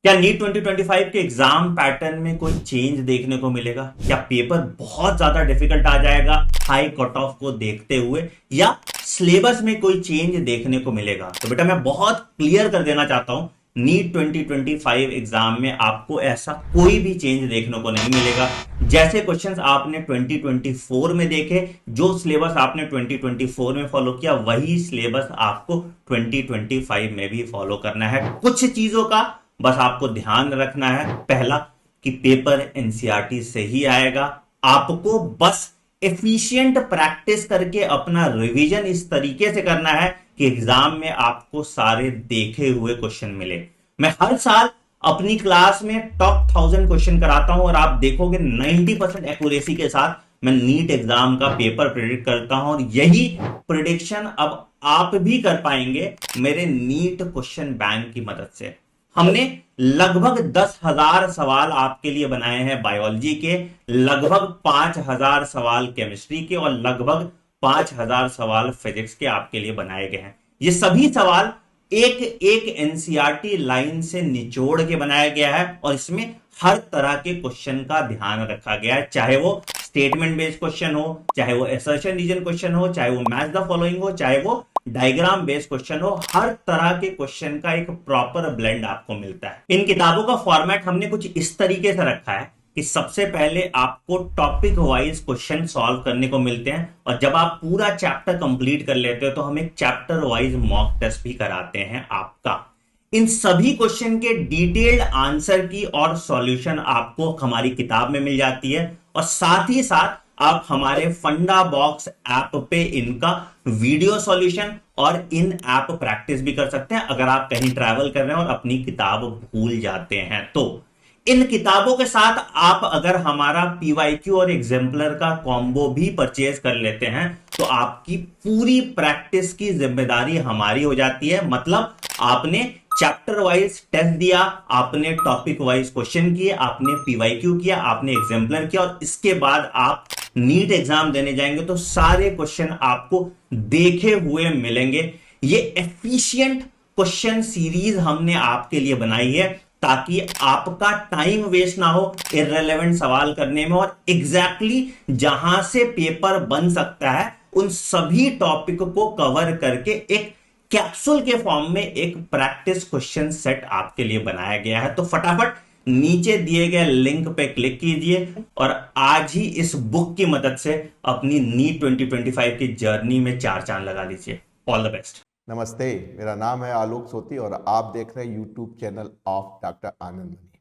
क्या नीट 2025 के exam pattern में कोई चेंज देखने को मिलेगा? क्या पेपर बहुत ज्यादा डिफिकल्ट आ जाएगा हाई कट ऑफ को देखते हुए, या सिलेबस में कोई चेंज देखने को मिलेगा? तो बेटा मैं बहुत क्लियर कर देना चाहता हूं, नीट 2025 एग्जाम में आपको ऐसा कोई भी चेंज देखने को नहीं मिलेगा। जैसे क्वेश्चंस आपने 2024 में देखे, जो सिलेबस आपने 2024 में फॉलो किया, वही सिलेबस आपको 2025 में भी फॉलो करना है। कुछ चीजों का बस आपको ध्यान रखना है। पहला, कि पेपर एनसीईआरटी से ही आएगा। आपको बस एफिशिएंट प्रैक्टिस करके अपना रिवीजन इस तरीके से करना है कि एग्जाम में आपको सारे देखे हुए क्वेश्चन मिले। मैं हर साल अपनी क्लास में टॉप 1000 क्वेश्चन कराता हूं और आप देखोगे 90% एक्यूरेसी के साथ मैं नीट एग्जाम का पेपर प्रिडिक्ट करता हूं, और यही प्रिडिक्शन अब आप भी कर पाएंगे मेरे नीट क्वेश्चन बैंक की मदद से। हमने लगभग 10,000 सवाल आपके लिए बनाए हैं बायोलॉजी के, लगभग 5,000 सवाल केमिस्ट्री के, और लगभग 5,000 सवाल फिजिक्स के आपके लिए बनाए गए हैं। ये सभी सवाल एक एक एनसीईआरटी लाइन से निचोड़ के बनाया गया है, और इसमें हर तरह के क्वेश्चन का ध्यान रखा गया है, चाहे वो स्टेटमेंट बेस्ड क्वेश्चन हो, चाहे वो असर्शन रीजन क्वेश्चन हो, चाहे वो मैच द फॉलोइंग हो, चाहे वो डायग्राम बेस्ड क्वेश्चन हो। हर तरह के क्वेश्चन का एक प्रॉपर ब्लेंड आपको मिलता है। इन किताबों का फॉर्मेट हमने कुछ इस तरीके से रखा है कि सबसे पहले आपको टॉपिक वाइज क्वेश्चन सॉल्व करने को मिलते हैं, और जब आप पूरा चैप्टर कंप्लीट कर लेते हो तो हम एक चैप्टर वाइज मॉक टेस्ट भी कराते हैं आपका। इन सभी क्वेश्चन के डिटेल्ड आंसर की और सॉल्यूशन आपको हमारी किताब में मिल जाती है, और साथ ही साथ आप हमारे फंडा बॉक्स ऐप पे इनका वीडियो सॉल्यूशन और इन ऐप प्रैक्टिस भी कर सकते हैं अगर आप कहीं ट्रैवल कर रहे हैं और अपनी किताब भूल जाते हैं तो। इन किताबों के साथ आप अगर हमारा पीवाईक्यू और एग्जाम्पलर का कॉम्बो भी परचेज कर लेते हैं तो आपकी पूरी प्रैक्टिस की जिम्मेदारी हमारी हो जाती है। मतलब आपने चैप्टर वाइज टेस्ट दिया, आपने टॉपिक वाइज क्वेश्चन किए, आपने पीवाईक्यू किया, आपने एग्जाम्पलर किया, और इसके बाद आप नीट एग्जाम देने जाएंगे तो सारे क्वेश्चन आपको देखे हुए मिलेंगे। ये एफिशिएंट क्वेश्चन सीरीज हमने आपके लिए बनाई है ताकि आपका टाइम वेस्ट ना हो इररिलेवेंट सवाल करने में, और एग्जैक्टली जहां से पेपर बन सकता है उन सभी टॉपिक को कवर करके एक कैप्सूल के फॉर्म में एक प्रैक्टिस क्वेश्चन सेट आपके लिए बनाया गया है। तो फटाफट नीचे दिए गए लिंक पे क्लिक कीजिए और आज ही इस बुक की मदद से अपनी नीट 2025 की जर्नी में चार चांद लगा लीजिए। All the best. नमस्ते, मेरा नाम है आलोक सोती और आप देख रहे हैं YouTube channel of doctor Anand money.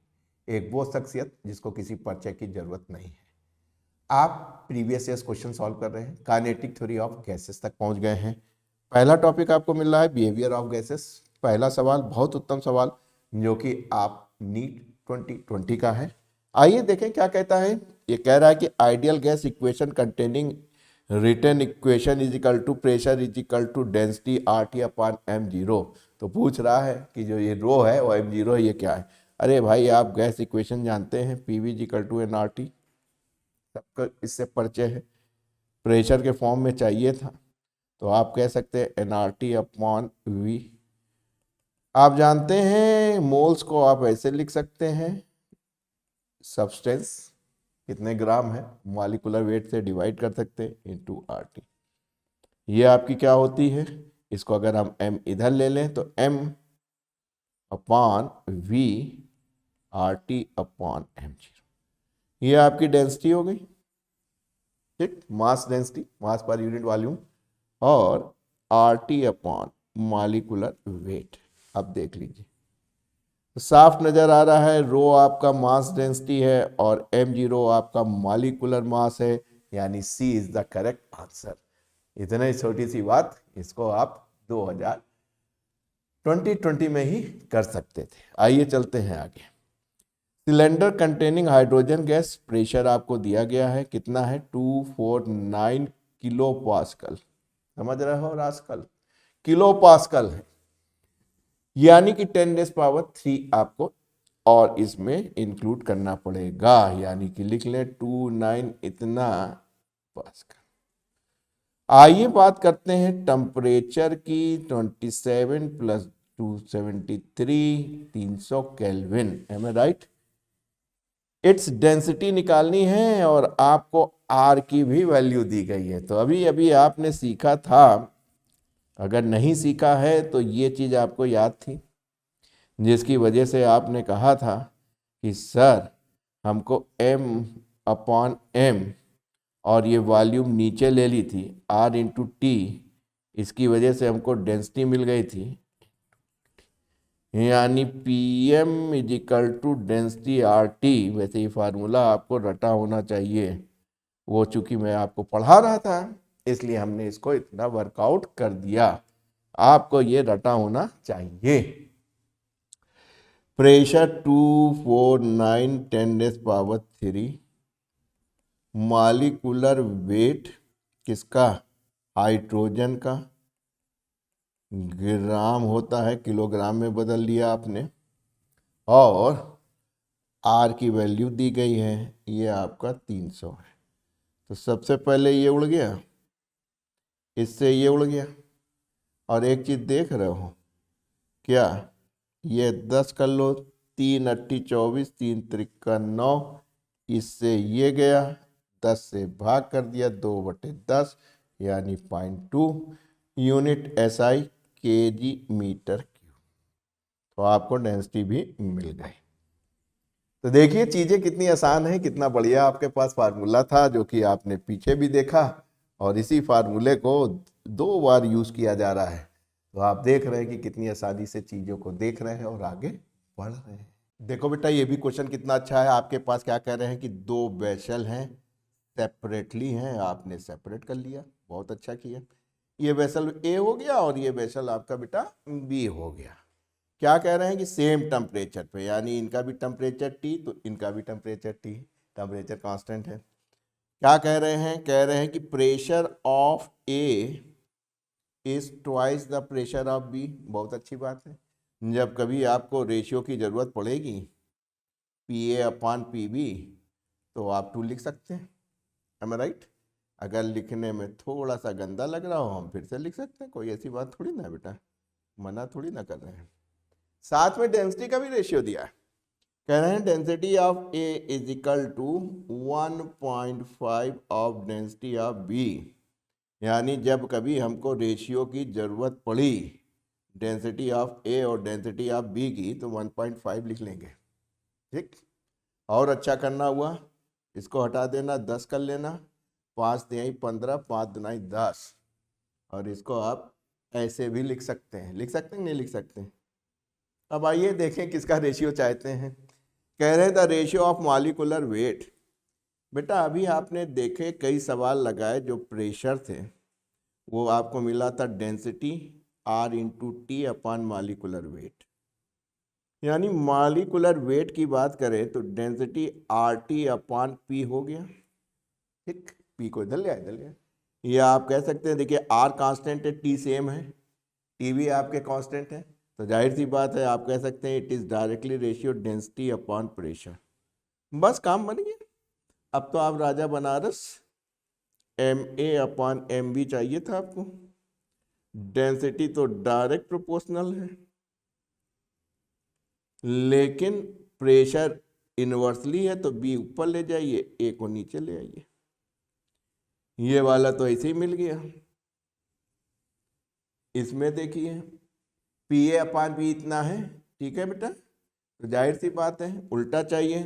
एक वो शख्सियत जिसको किसी परिचय की जरूरत नहीं है। आप प्रीवियस ईयर्स क्वेश्चन सॉल्व कर रहे हैं, काइनेटिक थ्योरी ऑफ गैसेस तक पहुंच गए हैं। पहला टॉपिक आपको मिल रहा है बिहेवियर ऑफ गैसेस। पहला सवाल बहुत उत्तम सवाल जो कि आप नीट 2020 का है। आइए देखें क्या कहता है। ये कह रहा है कि ideal gas equation containing return equation is equal to pressure is equal to density R T upon M zero. तो पूछ रहा है कि जो ये रो है वो एम जीरो है, ये क्या है। अरे भाई आप गैस इक्वेशन जानते हैं, P V is equal to N R T, सबका इससे परिचय है। प्रेशर के फॉर्म में चाहिए था तो आप कह सकते हैं N R T upon V. आप जानते हैं मोल्स को आप ऐसे लिख सकते हैं, सब्सटेंस कितने ग्राम है मॉलिक्यूलर वेट से डिवाइड कर सकते हैं इनटू आर टी। ये आपकी क्या होती है, इसको अगर हम m इधर ले लें तो m upon v R T upon M zero. ये आपकी डेंसिटी हो गई, ठीक, मास डेंसिटी, मास पर यूनिट वॉल्यूम, और are T upon molecular wait. अब देख लीजिए तो साफ नजर आ रहा है, रो आपका मास डेंसिटी है और एम जीरो आपका मॉलिक्यूलर मास है, यानी सी इज द करेक्ट आंसर। इतनी छोटी सी बात, इसको आप 2020 में ही कर सकते थे। आइए चलते हैं आगे। Cylinder containing hydrogen gas, pressure आपको दिया गया है, कितना है 249 किलो पास्कल। समझ रहे हो रास्कल, किलो पास्कल है, यानी कि 10⁻³ आपको और इसमें इंक्लूड करना पड़ेगा, यानी कि लिख लें 29 इतना पास्कल। आइए बात करते हैं टेम्परेचर की। 27 + 300 kelvin, M I right. Its density निकालनी है और आपको आर की भी वैल्यू दी गई है। तो अभी अभी आपने सीखा था, अगर नहीं सीखा है तो ये चीज आपको याद थी, जिसकी वजह से आपने कहा था कि सर हमको m/m और ये वॉल्यूम नीचे ले ली थी R/T, इसकी वजह से हमको डेंसिटी मिल गई थी, यानी PM = डेंसिटी RT। वैसे ही फार्मूला आपको रटा होना चाहिए, वो चूंकि मैं आपको पढ़ा रहा था इसलिए हमने इसको इतना वर्कआउट कर दिया, आपको ये रटा होना चाहिए। प्रेशर 249 10⁻³ मॉलिक्यूलर वेट किसका, हाइड्रोजन का, ग्राम होता है, किलोग्राम में बदल लिया आपने, और आर की वैल्यू दी गई है, ये आपका 300 है। तो सबसे पहले ये उड़ गया, इससे ये उड़ गया, और एक चीज देख रहे हो क्या, ये 10 कर लो, 3×8 = 24, 3×3 = 9, इससे ये गया, 10 से भाग कर दिया, 2/10 यानी 0.2 यूनिट SI kg/m³। तो आपको डेंसिटी भी मिल गई। तो देखिए चीजें कितनी आसान है, कितना बढ़िया आपके पास फार्मूला था जो कि आपने पीछे भी देखा, और इसी फार्मूले को 2 बार यूज किया जा रहा है। तो आप देख रहे हैं कि कितनी आसानी से चीजों को देख रहे हैं और आगे बढ़ रहे हैं। देखो बेटा ये भी क्वेश्चन कितना अच्छा है, आपके पास क्या कह रहे हैं कि 2 वेसल हैं, सेपरेटली हैं, आपने सेपरेट कर लिया, बहुत अच्छा किया। ये वेसल A हो गया और ये वेसल आपका बेटा B हो गया। क्या कह रहे हैं कि सेम टेम्परेचर पे, यानी इनका भी टेम्परेचर T तो इनका भी टेम्परेचर T, टेम्परेचर कांस्टेंट है। क्या कह रहे हैं, कह रहे हैं कि pressure of A is twice the pressure of B। बहुत अच्छी बात है, जब कभी आपको रेशियो की जरूरत पड़ेगी PA/PB तो आप 2 लिख सकते हैं, एम आई राइट। अगर लिखने में थोड़ा सा गंदा लग रहा हो हम फिर से लिख सकते हैं, कोई ऐसी बात थोड़ी ना है बेटा, मना थोड़ी ना कर रहे हैं। साथ में डेंसिटी का भी रेशियो दिया है, कह रहे हैं density of A = 1.5 of density of B, यानी जब कभी हमको रेशियो की जरूरत पड़ी डेंसिटी ऑफ A और डेंसिटी ऑफ B की तो 1.5 लिख लेंगे, ठीक। और अच्छा करना हुआ, इसको हटा देना, 10 कर लेना, 5 × 3 = 15, 5 × 2 = 10, और इसको आप ऐसे भी लिख सकते हैं, लिख सकते हैं नहीं लिख सकते हैं। अब आइए देखें किसका रेशियो चाहते हैं। कह रहे हैं the ratio of molecular weight. बेटा अभी आपने देखे कई सवाल लगाए जो प्रेशर थे, वो आपको मिला था डेंसिटी R/T/मॉलिक्यूलर वेट, यानी मॉलिक्यूलर वेट की बात करें तो डेंसिटी RT/P हो गया, ठीक। P को इधर ले आए, इधर ले आए। या आप कह सकते हैं देखिए R कांस्टेंट है, T सेम है, T भी आपके कांस्टेंट है, तो जाहिर सी बात है आप कह सकते हैं इट इज डायरेक्टली रेशियो डेंसिटी/प्रेशर। बस काम बन गया। अब तो आप राजा बनारस, MA/MB चाहिए था आपको, डेंसिटी तो डायरेक्ट प्रोपोर्शनल है, लेकिन प्रेशर इनवर्सली है, तो B ऊपर ले जाइए, A को नीचे ले आइए, ये वाला तो ऐसे ही मिल गया। इसमें देखिए PA/P इतना है, ठीक है बेटा, तो जाहिर सी बात है उल्टा चाहिए,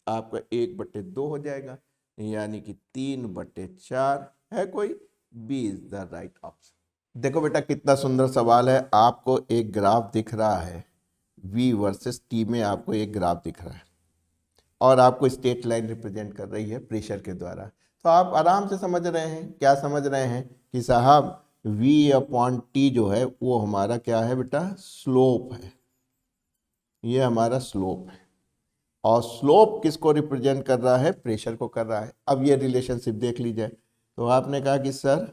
आपका 1/2 हो जाएगा, यानी कि 3/4 है कोई, B is the right option. देखो बेटा कितना सुंदर सवाल है, आपको एक ग्राफ दिख रहा है, V वर्सेस T में आपको एक ग्राफ दिख रहा है, और आपको स्ट्रेट लाइन रिप्रेजेंट कर रही है प्रेशर के द्वारा। तो आप आराम से समझ रहे हैं, क्या समझ रहे हैं कि साहब V/T जो है वो हमारा क्या है बेटा, स्लोप है, ये हमारा स्लोप है, और स्लोप किसको रिप्रेजेंट कर रहा है, प्रेशर को कर रहा है। अब ये रिलेशनशिप देख लीजिए, तो आपने कहा कि सर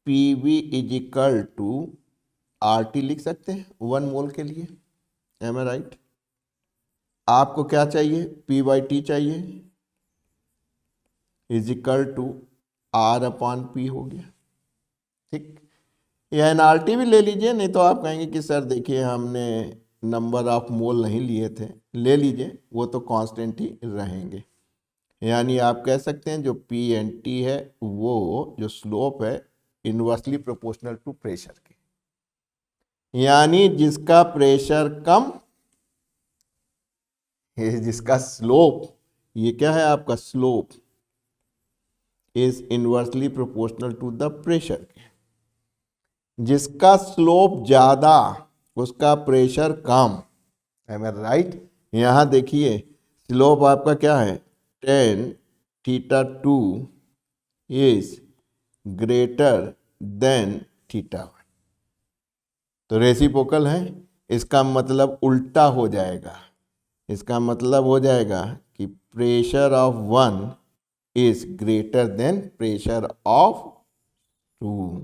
PV = RT लिख सकते हैं 1 मोल के लिए, एम आई राइट। आपको क्या चाहिए, P/T चाहिए, = R/P हो गया, ठीक। या एनआरटी भी ले लीजिए, नहीं तो आप कहेंगे कि सर देखिए हमने नंबर ऑफ मोल नहीं लिए थे, ले लीजिए, वो तो कांस्टेंट ही रहेंगे। यानी आप कह सकते हैं जो पी एन टी है वो जो स्लोप है इनवर्सली प्रोपोर्शनल टू प्रेशर के, यानी जिसका प्रेशर कम, जिसका स्लोप, ये क्या है आपका slope, is inversely proportional to the pressure के। जिसका स्लोप ज्यादा उसका प्रेशर कम, एम आई राइट। यहां देखिए स्लोप आपका क्या है, tan theta two is greater than theta one, तो रेसिप्रोकल है, इसका मतलब उल्टा हो जाएगा, इसका मतलब हो जाएगा कि pressure of one is greater than pressure of two.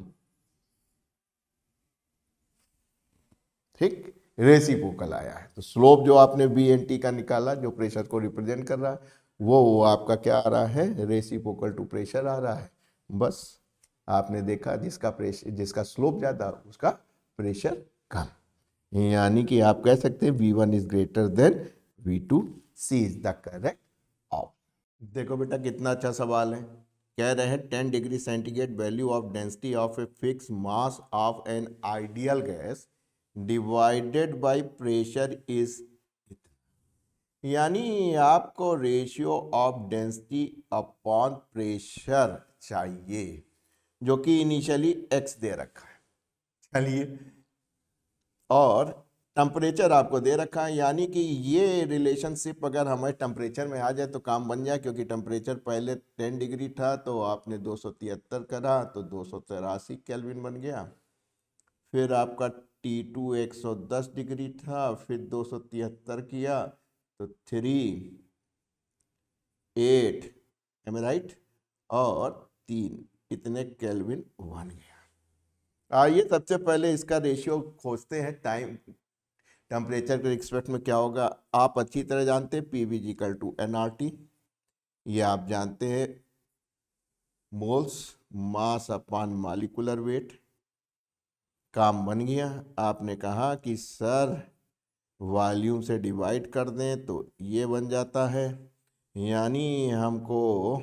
ठीक, रेसिप्रोकल आया है। तो स्लोप जो आपने बी एन टी का निकाला जो प्रेशर को रिप्रेजेंट कर रहा है वो आपका क्या आ रहा है, रेसिप्रोकल टू प्रेशर आ रहा है। बस आपने देखा जिसका प्रेशर, जिसका स्लोप ज़्यादा उसका प्रेशर कम, यानी कि आप कह सकते हैं V1 is greater than V2, C is the correct option. देखो बेटा कितना अच्छा सवाल है, कह रहे हैं 10 degree centigrade value of density of a fix mass of an ideal gas divided by pressure is, यानी आपको ratio of density upon pressure चाहिए जो कि इनिशियली x दे रखा है, चलिए, और टेम्परेचर आपको दे रखा है, यानी कि ये रिलेशनशिप अगर हमें टेम्परेचर में आ जाए तो काम बन जाए, क्योंकि टेम्परेचर पहले 10 डिग्री था तो आपने 273 करा तो 283 केल्विन बन गया, फिर आपका T2 110 डिग्री था, फिर 273 किया तो 3 8, एम राइट, और 3, इतने केल्विन बन गया। आइए सबसे पहले इसका रेशियो खोजते हैं, टाइम टेम्परेचर के रिस्पेक्ट में क्या होगा। आप अच्छी तरह जानते हैं P V equal to N R T, ये आप जानते हैं moles mass upon molecular weight. काम बन गया, आपने कहा कि सर वॉल्यूम से डिवाइड कर दें तो ये बन जाता है, यानी हमको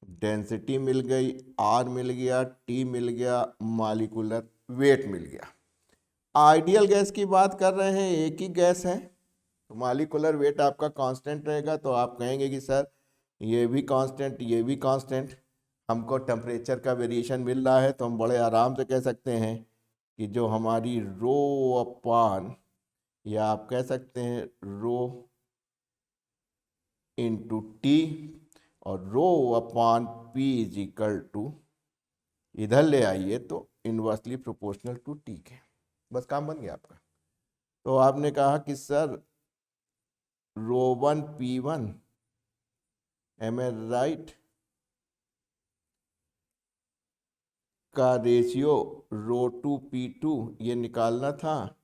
डेंसिटी मिल गई, आर मिल गया, टी मिल गया, मॉलिक्यूलर वेट मिल गया। आइडियल गैस की बात कर रहे हैं, एक ही गैस है तो मॉलिक्यूलर वेट आपका कांस्टेंट रहेगा, तो आप कहेंगे कि सर ये भी कांस्टेंट ये भी कांस्टेंट, हमको टेम्परेचर का वेरिएशन मिल रहा है, तो हम बड़े आराम से कह सकते हैं कि जो हमारी रो अपॉन, या आप कह सकते हैं रो इंटू टी, और rho upon P is equal to, इधर ले आइए तो इनवर्सली प्रोपोर्शनल टू टी के, बस काम बन गया आपका। तो आपने कहा कि सर रो1 P1, एम ए राइट, का रेशियो रो2 P2 ये निकालना था,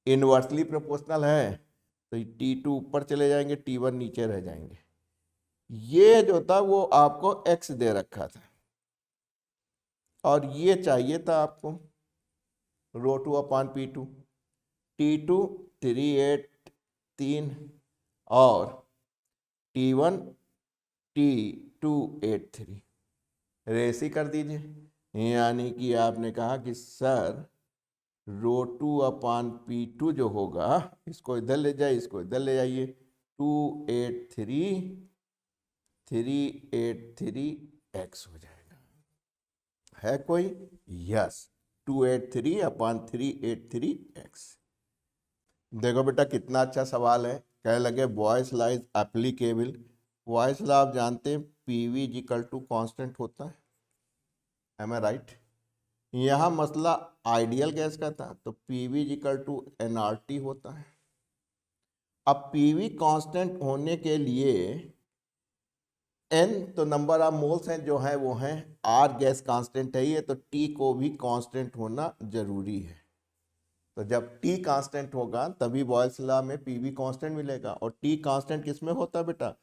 इनवर्सली प्रोपोर्शनल है तो T2 ऊपर चले जाएंगे, T1 नीचे रह जाएंगे। ये जो था वो आपको x दे रखा था और ये चाहिए था आपको रो2 अपॉन P2, T2 383 और T1 T283, रेसी कर दीजिए, यानी कि आपने कहा कि सर रो2 अपॉन P2 जो होगा, इसको इधर ले जाइए, इसको इधर ले जाइए, 383x हो जाएगा, है कोई, यस, 283 अपॉन 383x। देखो बेटा कितना अच्छा सवाल है, कह लगे boys law is applicable. Boys law आप जानते हैं पीवी इक्वल टू कांस्टेंट होता है, एम आई राइट। यहाँ मसला आइडियल गैस का था तो पीवी इक्वल टू एनआरटी होता है। अब पीवी कांस्टेंट होने के लिए एन तो नंबर ऑफ मोल्स हैं जो हैं वो हैं, आर गैस कांस्टेंट है ये, तो टी को भी कांस्टेंट होना जरूरी है। तो जब टी कांस्टेंट होगा तभी बॉयल्स लॉ में पीवी कांस्टेंट मिलेगा। और टी कांस्टेंट किस में होता है बेटा,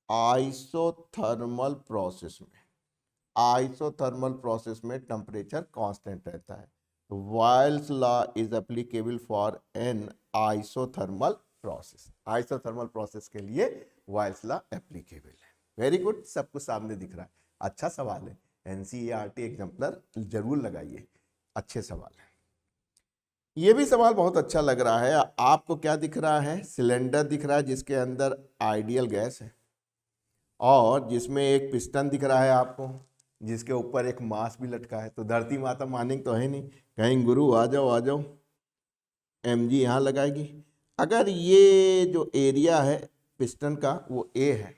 आइसोथर्मल प्रोसेस में। आइसोथर्मल प्रोसेस में टेम्परेचर कांस्टेंट रहता है। Boyle's law is applicable for an isothermal process. Isothermal process के लिए Boyle's law applicable है. वेरी गुड, सब कुछ सामने दिख रहा है. अच्छा सवाल है. NCERT एग्जाम्पलर जरूर लगाइए, अच्छे सवाल है. ये भी सवाल बहुत अच्छा लग रहा है. आपको क्या दिख रहा है? सिलेंडर दिख रहा है जिसके अंदर आइडियल गैस है और जिसमें एक पिस्टन दिख रहा है आपको, जिसके ऊपर एक मास भी लटका है. तो धरती माता मानेंगे तो है नहीं, कहीं गुरु आ जाओ आ जाओ, mg यहाँ लगाएगी. अगर ये जो एरिया है पिस्टन का वो A है,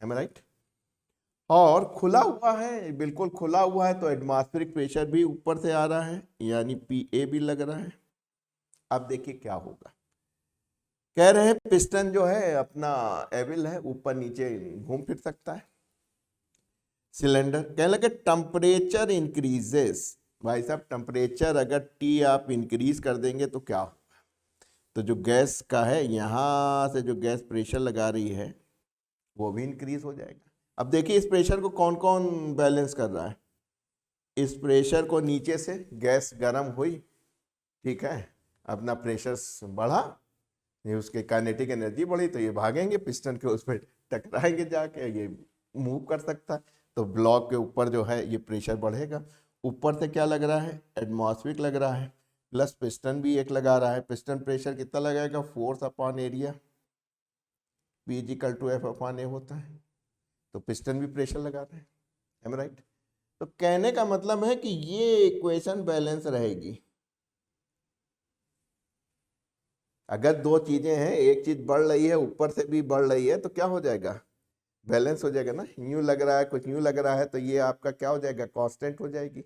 एम राइट, और खुला हुआ है, बिल्कुल खुला हुआ है, तो एटमॉस्फेरिक प्रेशर भी ऊपर से आ रहा है, यानी PA भी लग रहा है. अब देखिए क्या होगा. कह रहे हैं पिस्टन जो है अपना एविल है, ऊपर नीचे घूम फिर सकता है. सिलेंडर कह लगे टेम्परेचर इंक्रीजेस. भाई साहब टेम्परेचर अगर T आप इंक्रीज कर देंगे तो क्या होगा? तो जो गैस का है, यहाँ से जो गैस प्रेशर लगा रही है वो भी इंक्रीज हो जाएगा. अब देखिए इस प्रेशर को कौन कौन बैलेंस कर रहा है. इस प्रेशर को नीचे से गैस गर्म हुई, ठीक है, अपना प्रेशर बढ़ा, ये उसके काइनेटिक एनर्जी बढ़ी, तो ये भागेंगे पिस्टन के, उस पर टकराएंगे जाके, ये मूव कर सकता है. तो ब्लॉक के ऊपर जो है ये प्रेशर बढ़ेगा. ऊपर से क्या लग रहा है? एटमॉस्फेरिक लग रहा है, प्लस पिस्टन भी एक लगा रहा है. पिस्टन प्रेशर कितना लगाएगा? Force upon area, P = F upon A होता है. तो पिस्टन भी प्रेशर लगा रहे हैं, एम राइट. तो कहने का मतलब है कि ये इक्वेशन बैलेंस रहेगी. अगर दो चीजें हैं, एक चीज बढ़ रही है ऊपर से भी बढ़ रही है, तो क्या हो जाएगा? बैलेंस हो जाएगा ना. यूं लग रहा है, कुछ यूं लग रहा है, तो ये आपका क्या हो जाएगा? कांस्टेंट हो जाएगी,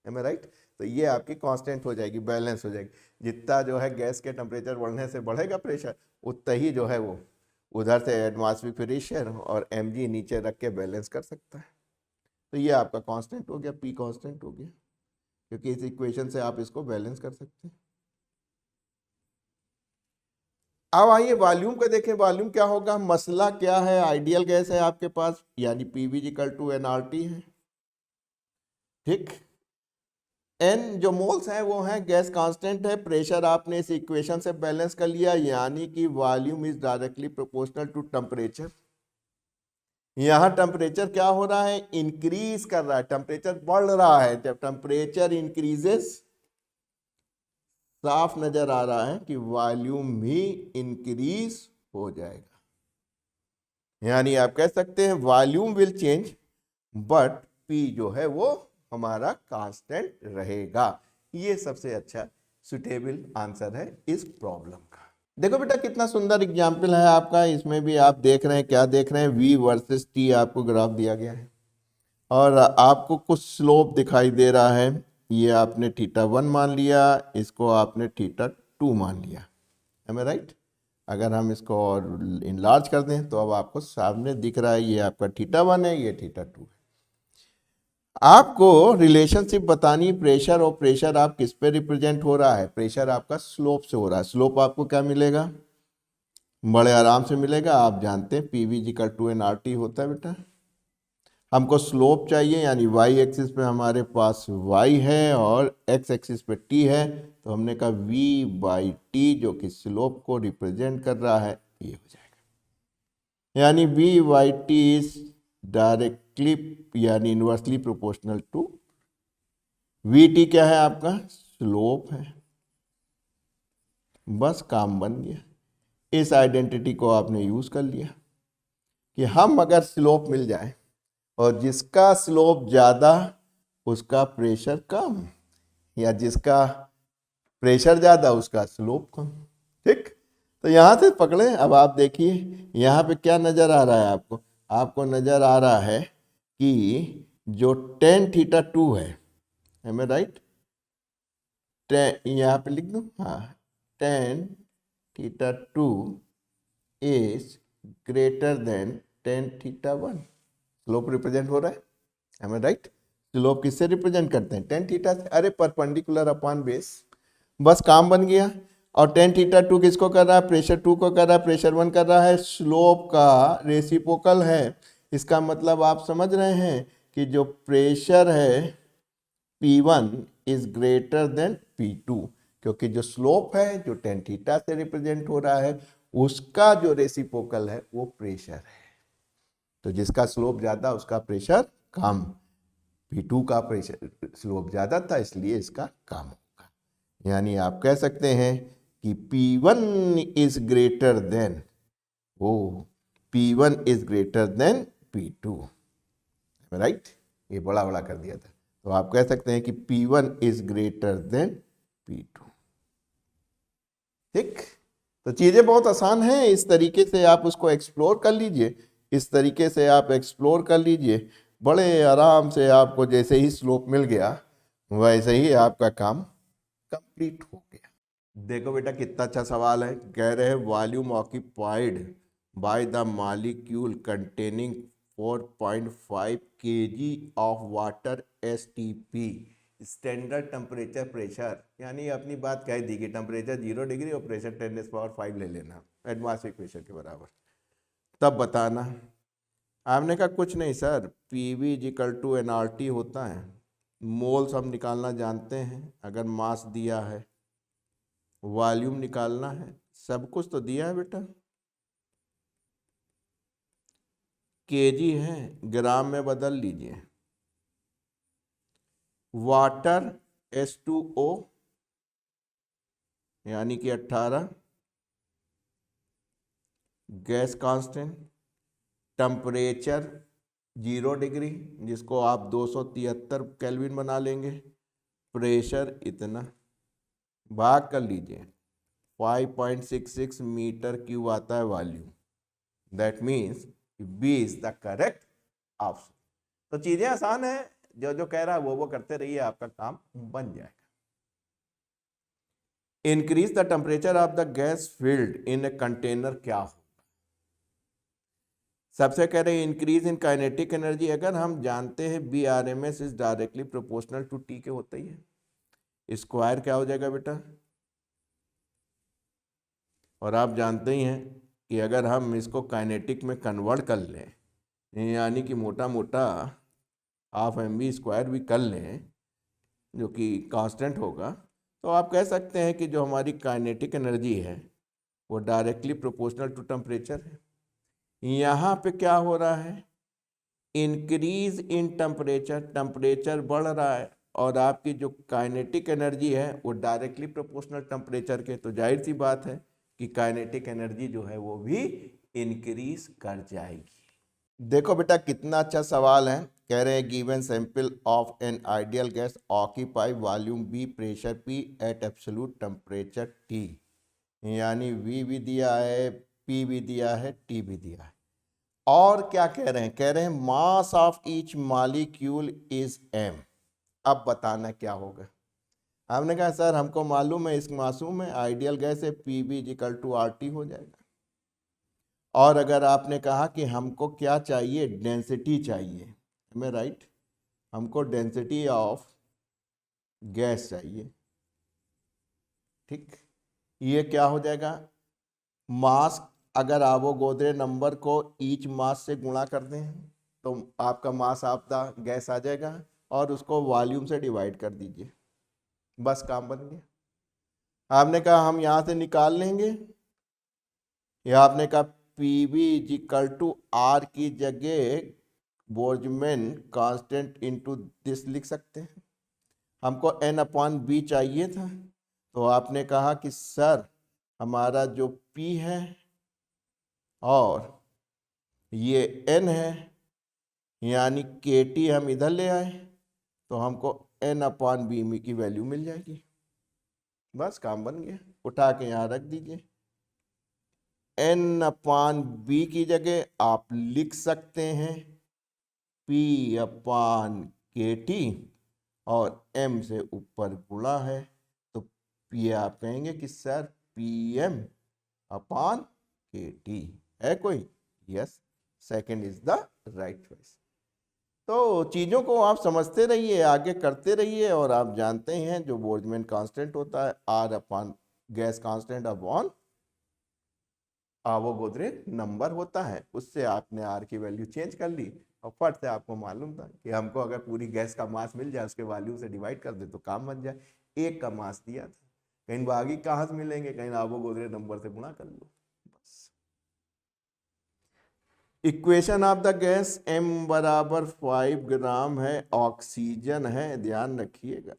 एम राइट. तो ये आपकी कांस्टेंट हो जाएगी, बैलेंस हो जाएगी. जितना जो है गैस के टेम्परेचर बढ़ने से बढ़ेगा प्रेशर, उतना ही जो है वो उधर से एटमॉस्फेरिक प्रेशर और mg नीचे रख के बैलेंस कर सकता है. तो ये आपका कांस्टेंट हो गया, P कांस्टेंट हो गया, क्योंकि इस इक्वेशन से आप इसको बैलेंस कर सकते हैं. अब आइए वॉल्यूम का देखें. वॉल्यूम क्या होगा? मसला क्या है? आइडियल गैस है आपके पास, यानी PV = nRT है, ठीक. n जो मोल्स है वो है गैस कांस्टेंट है. प्रेशर आपने इस इक्वेशन से बैलेंस कर लिया, यानी कि volume is directly proportional to temperature. यहाँ टेम्परेचर क्या हो रहा है? इंक्रीज कर रहा है, टेम्परेचर बढ़ रहा है. जब टेम्परेचर इंक्रीजेस, साफ नजर आ रहा है कि वॉल्यूम भी इंक्रीज हो जाएगा. यानी आप कह सकते हैं volume will change but P जो है वो हमारा कांस्टेंट रहेगा. ये सबसे अच्छा सुटेबल आंसर है इस प्रॉब्लम का. देखो बेटा कितना सुंदर एग्जाम्पल है आपका. इसमें भी आप देख रहे हैं, क्या देख रहे हैं? V वर्सेस T आपको ग्राफ दिया गया है और आपको कुछ स्लोप दिखाई दे रहा है. ये आपने θ1 मान लिया, इसको आपने θ2 मान लिया, है राइट. अगर हम इसको और इनलार्ज कर दें तो अब आपको सामने दिख रहा है, ये आपका θ1 है, ये θ2 है. आपको रिलेशनशिप बतानी, प्रेशर और प्रेशर आप किस पे रिप्रेजेंट हो रहा है? प्रेशर आपका स्लोप से हो रहा है. स्लोप आपको क्या मिलेगा? बड़े आराम से मिलेगा. आप जानते हैं PV = nRT होता है बेटा. हमको स्लोप चाहिए, यानी y एक्सिस पे हमारे पास y है और x एक्सिस पे t है, तो हमने कहा V/T जो कि स्लोप को रिप्रेजेंट कर रहा है, ये हो जाएगा. यानी V/T इज डायरेक्टली यानी इनवर्सली प्रोपोर्शनल टू VT. क्या है आपका? स्लोप है. बस काम बन गया. इस आइडेंटिटी को आपने यूज कर लिया कि हम अगर स्लोप मिल जाए और जिसका स्लोप ज़्यादा उसका प्रेशर कम, या जिसका प्रेशर ज़्यादा उसका स्लोप कम, ठीक. तो यहाँ से पकड़े. अब आप देखिए यहाँ पे क्या नज़र आ रहा है आपको? आपको नज़र आ रहा है कि जो tan θ2 है, एम राइट, यहाँ पे लिख दूँ, हाँ, tan θ2 is greater than tan θ1. Slope represent हो रहा है, एम आई राइट. स्लोप किससे रिप्रेजेंट करते हैं? tan θ से. अरे परपेंडिकुलर अपॉन बेस, बस काम बन गया. और tan θ2 किसको कर रहा है? प्रेशर 2 को कर रहा है, प्रेशर 1 कर रहा है. स्लोप का रेसिप्रोकल है. इसका मतलब आप समझ रहे हैं कि जो प्रेशर है P1 is greater then P2, क्योंकि जो स्लोप है जो tan थीटा से रिप्रेजेंट हो रहा है उसका जो रेसिप्रोकल है वो प्रेशर है। तो जिसका स्लोप ज्यादा उसका प्रेशर कम, P2 का प्रेशर स्लोप ज्यादा था इसलिए इसका कम होगा। यानी आप कह सकते हैं कि P1 is greater then P1 is greater then P2, right. ये बड़ा बड़ा कर दिया था, तो आप कह सकते हैं कि P1 is greater then P2। ठीक, तो चीजें बहुत आसान हैं, इस तरीके से आप उसको एक्सप्लोर कर लीजिए, इस तरीके से आप एक्सप्लोर कर लीजिए, बड़े आराम से आपको जैसे ही स्लोप मिल गया वैसे ही आपका काम कंप्लीट हो गया। देखो बेटा कितना अच्छा सवाल है, कह रहे हैं volume occupied by the molecule containing 4.5 kg of water STP standard temperature pressure, यानी अपनी बात कह दी कि टेम्परेचर 0 डिग्री और प्रेशर 10⁻⁵ ले लेना एटमॉस्फेरिक प्रेशर के बराबर, तब बताना। आपने कहा कुछ नहीं सर, PV = nRT होता है, मोल्स हम निकालना जानते हैं, अगर मास दिया है वॉल्यूम निकालना है, सब कुछ तो दिया है बेटा, केजी है ग्राम में बदल लीजिए, वाटर H2O यानी कि 18, गैस कांस्टेंट, टेम्परेचर 0 डिग्री जिसको आप 273 केल्विन बना लेंगे, प्रेशर इतना, भाग कर लीजिए 5.66 मीटर क्यूब आता है volume, that means B is the correct option. तो चीजें आसान है, जो जो कह रहा है वो करते रहिए, आपका काम बन जाएगा। Increase the temperature of the gas field in a container क्या हो? सबसे कह रहे हैं इंक्रीज इन काइनेटिक एनर्जी, अगर हम जानते हैं BRMS is directly proportional to T के होता ही है, स्क्वायर क्या हो जाएगा बेटा, और आप जानते ही हैं कि अगर हम इसको काइनेटिक में कन्वर्ट कर लें, यानी कि मोटा मोटा ½ mv² भी कर लें जो कि कांस्टेंट होगा, तो आप कह सकते हैं कि जो हमारी काइनेटिक एनर्जी है वो डायरेक्टली प्रोपोर्शनल टू टेम्परेचर है। यहाँ पे क्या हो रहा है, इंक्रीज इन टेम्परेचर, टेम्परेचर बढ़ रहा है और आपकी जो काइनेटिक एनर्जी है वो डायरेक्टली प्रोपोर्शनल टेम्परेचर के, तो जाहिर सी बात है कि काइनेटिक एनर्जी जो है वो भी इंक्रीज कर जाएगी। देखो बेटा कितना अच्छा सवाल है, कह रहे हैं given sample of an ideal gas occupy volume B, pressure P at absolute temperature T, यानी V भी दिया है, P भी दिया है, T भी दिया है, और क्या कह रहे हैं, कह रहे हैं mass of each molecule is m। अब बताना क्या होगा। हमने कहा सर हमको मालूम है इस मासूम में आइडियल गैस है, PV = RT हो जाएगा, और अगर आपने कहा कि हमको क्या चाहिए, डेंसिटी चाहिए, हमें राइट, हमको डेंसिटी ऑफ गैस चाहिए, ठीक, ये क्या हो जाएगा, मास अगर आवोगाद्रो नंबर को ईच मास से गुणा कर दें तो आपका मास ऑफ द गैस आ जाएगा, और उसको वॉल्यूम से डिवाइड कर दीजिए, बस काम बन गया। आपने कहा हम यहाँ से निकाल लेंगे, या आपने कहा PV = R की जगह बोल्ट्जमैन कांस्टेंट इनटू दिस लिख सकते हैं, हमको N/B चाहिए था, तो आपने कहा कि सर हमारा जो P है और ये N है, यानी KT हम इधर ले आए तो हमको N/B की वैल्यू मिल जाएगी, बस काम बन गया, उठा के यहाँ रख दीजिए। N/B की जगह आप लिख सकते हैं P/KT, और M से ऊपर गुणा है तो ये आप कहेंगे कि सर PM/KT है कोई, yes, second is the right choice. तो चीज़ों को आप समझते रहिए, आगे करते रहिए, और आप जानते हैं जो बोल्ट्जमैन कांस्टेंट होता है R/ gas constant upon Avogadro number होता है, उससे आपने R की वैल्यू चेंज कर ली और फट से आपको मालूम था कि हमको अगर पूरी गैस का मास मिल जाए उसके वॉल्यूम से डिवाइड कर दे तो काम बन जाए। एक का मास दिया था, कहीं बाकी कहाँ से मिलेंगे, कहीं आवोगाद्रो नंबर से गुणा कर लो बस। Equation of the gas m बराबर 5 ग्राम है, ऑक्सीजन है, ध्यान रखिएगा।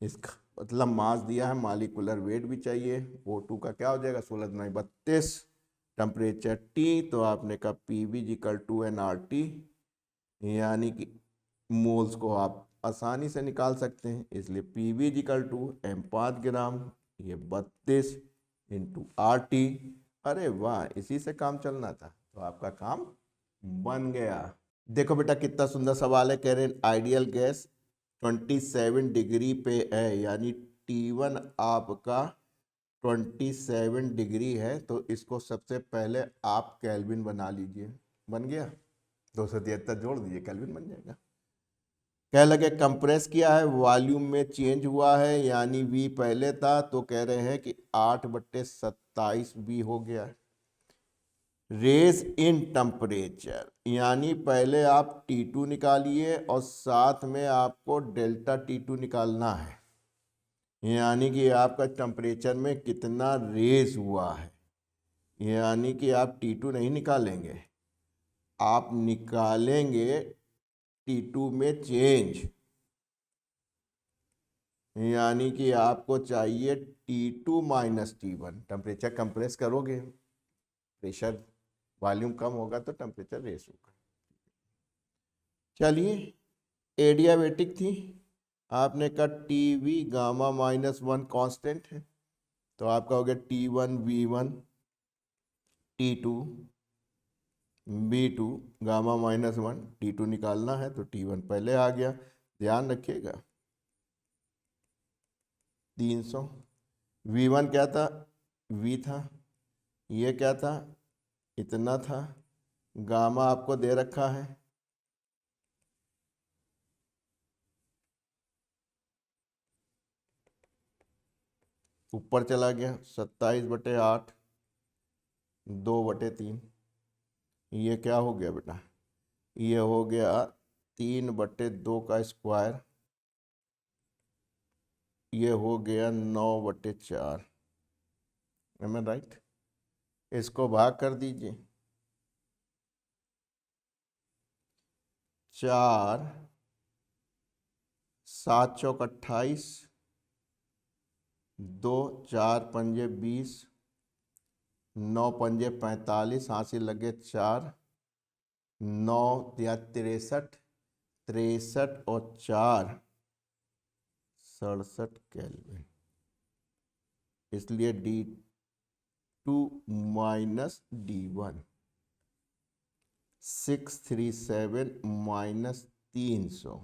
इसका मतलब मास दिया है, मालिकुलर वेट भी चाहिए। O2 का क्या हो जाएगा 16×32, टेम्परेचर T, तो आपने कहा PV इक्वल टू nRT, यानी कि मोल्स को आप आसानी से निकाल सकते हैं, इसलिए PV इक्वल टू m 5 ग्राम, ये 32 इंटू RT। अरे वाह, इसी से काम चलना था, तो आपका काम बन गया। देखो बेटा कितना सुंदर सवाल है, कह रहे हैं आइडियल गैस 27 डिग्री पे है, यानी T1 आपका 27 डिग्री है, तो इसको सबसे पहले आप केल्विन बना लीजिए। बन गया, 273 जोड़ दीजिए, केल्विन बन जाएगा। कह लगे कंप्रेस किया है, वॉल्यूम में चेंज हुआ है, यानी V पहले था, तो कह रहे हैं कि 8/27 V हो गया। रेज इन टेम्परेचर, यानी पहले आप T2 निकालिए और साथ में आपको डेल्टा T2 निकालना है, यानी कि आपका टेम्परेचर में कितना रेज हुआ है। यानी कि आप T2 नहीं निकालेंगे, आप निकालेंगे T2 में चेंज, यानी कि आपको चाहिए T2 minus T1। Temperature compress करोगे, प्रेशर वॉल्यूम कम होगा तो टेम्परेचर रेस होगा। चलिए, एडियाबेटिक थी, आपने कहा TV गामा -1 कांस्टेंट है, तो आपका हो गया T1 V1 T2 B2 gamma -1, T2 निकालना है तो T1 पहले आ गया। ध्यान रखिएगा 300, V1 क्या था, V था, ये क्या था, इतना था, गामा आपको दे रखा है, ऊपर चला गया 27/8 2/3। ये क्या हो गया बेटा, ये हो गया 3/2 का स्क्वायर, ये हो गया 9/4। M I right? इसको भाग कर दीजिए, 4 7 चौक 28, 2 4 पंजे 20, 9 पंजे 45, हासिल लगे 4, 9 या 63, 63 और 4 67 केल्विन, इसलिए D2 माइनस D1 637 माइनस 300,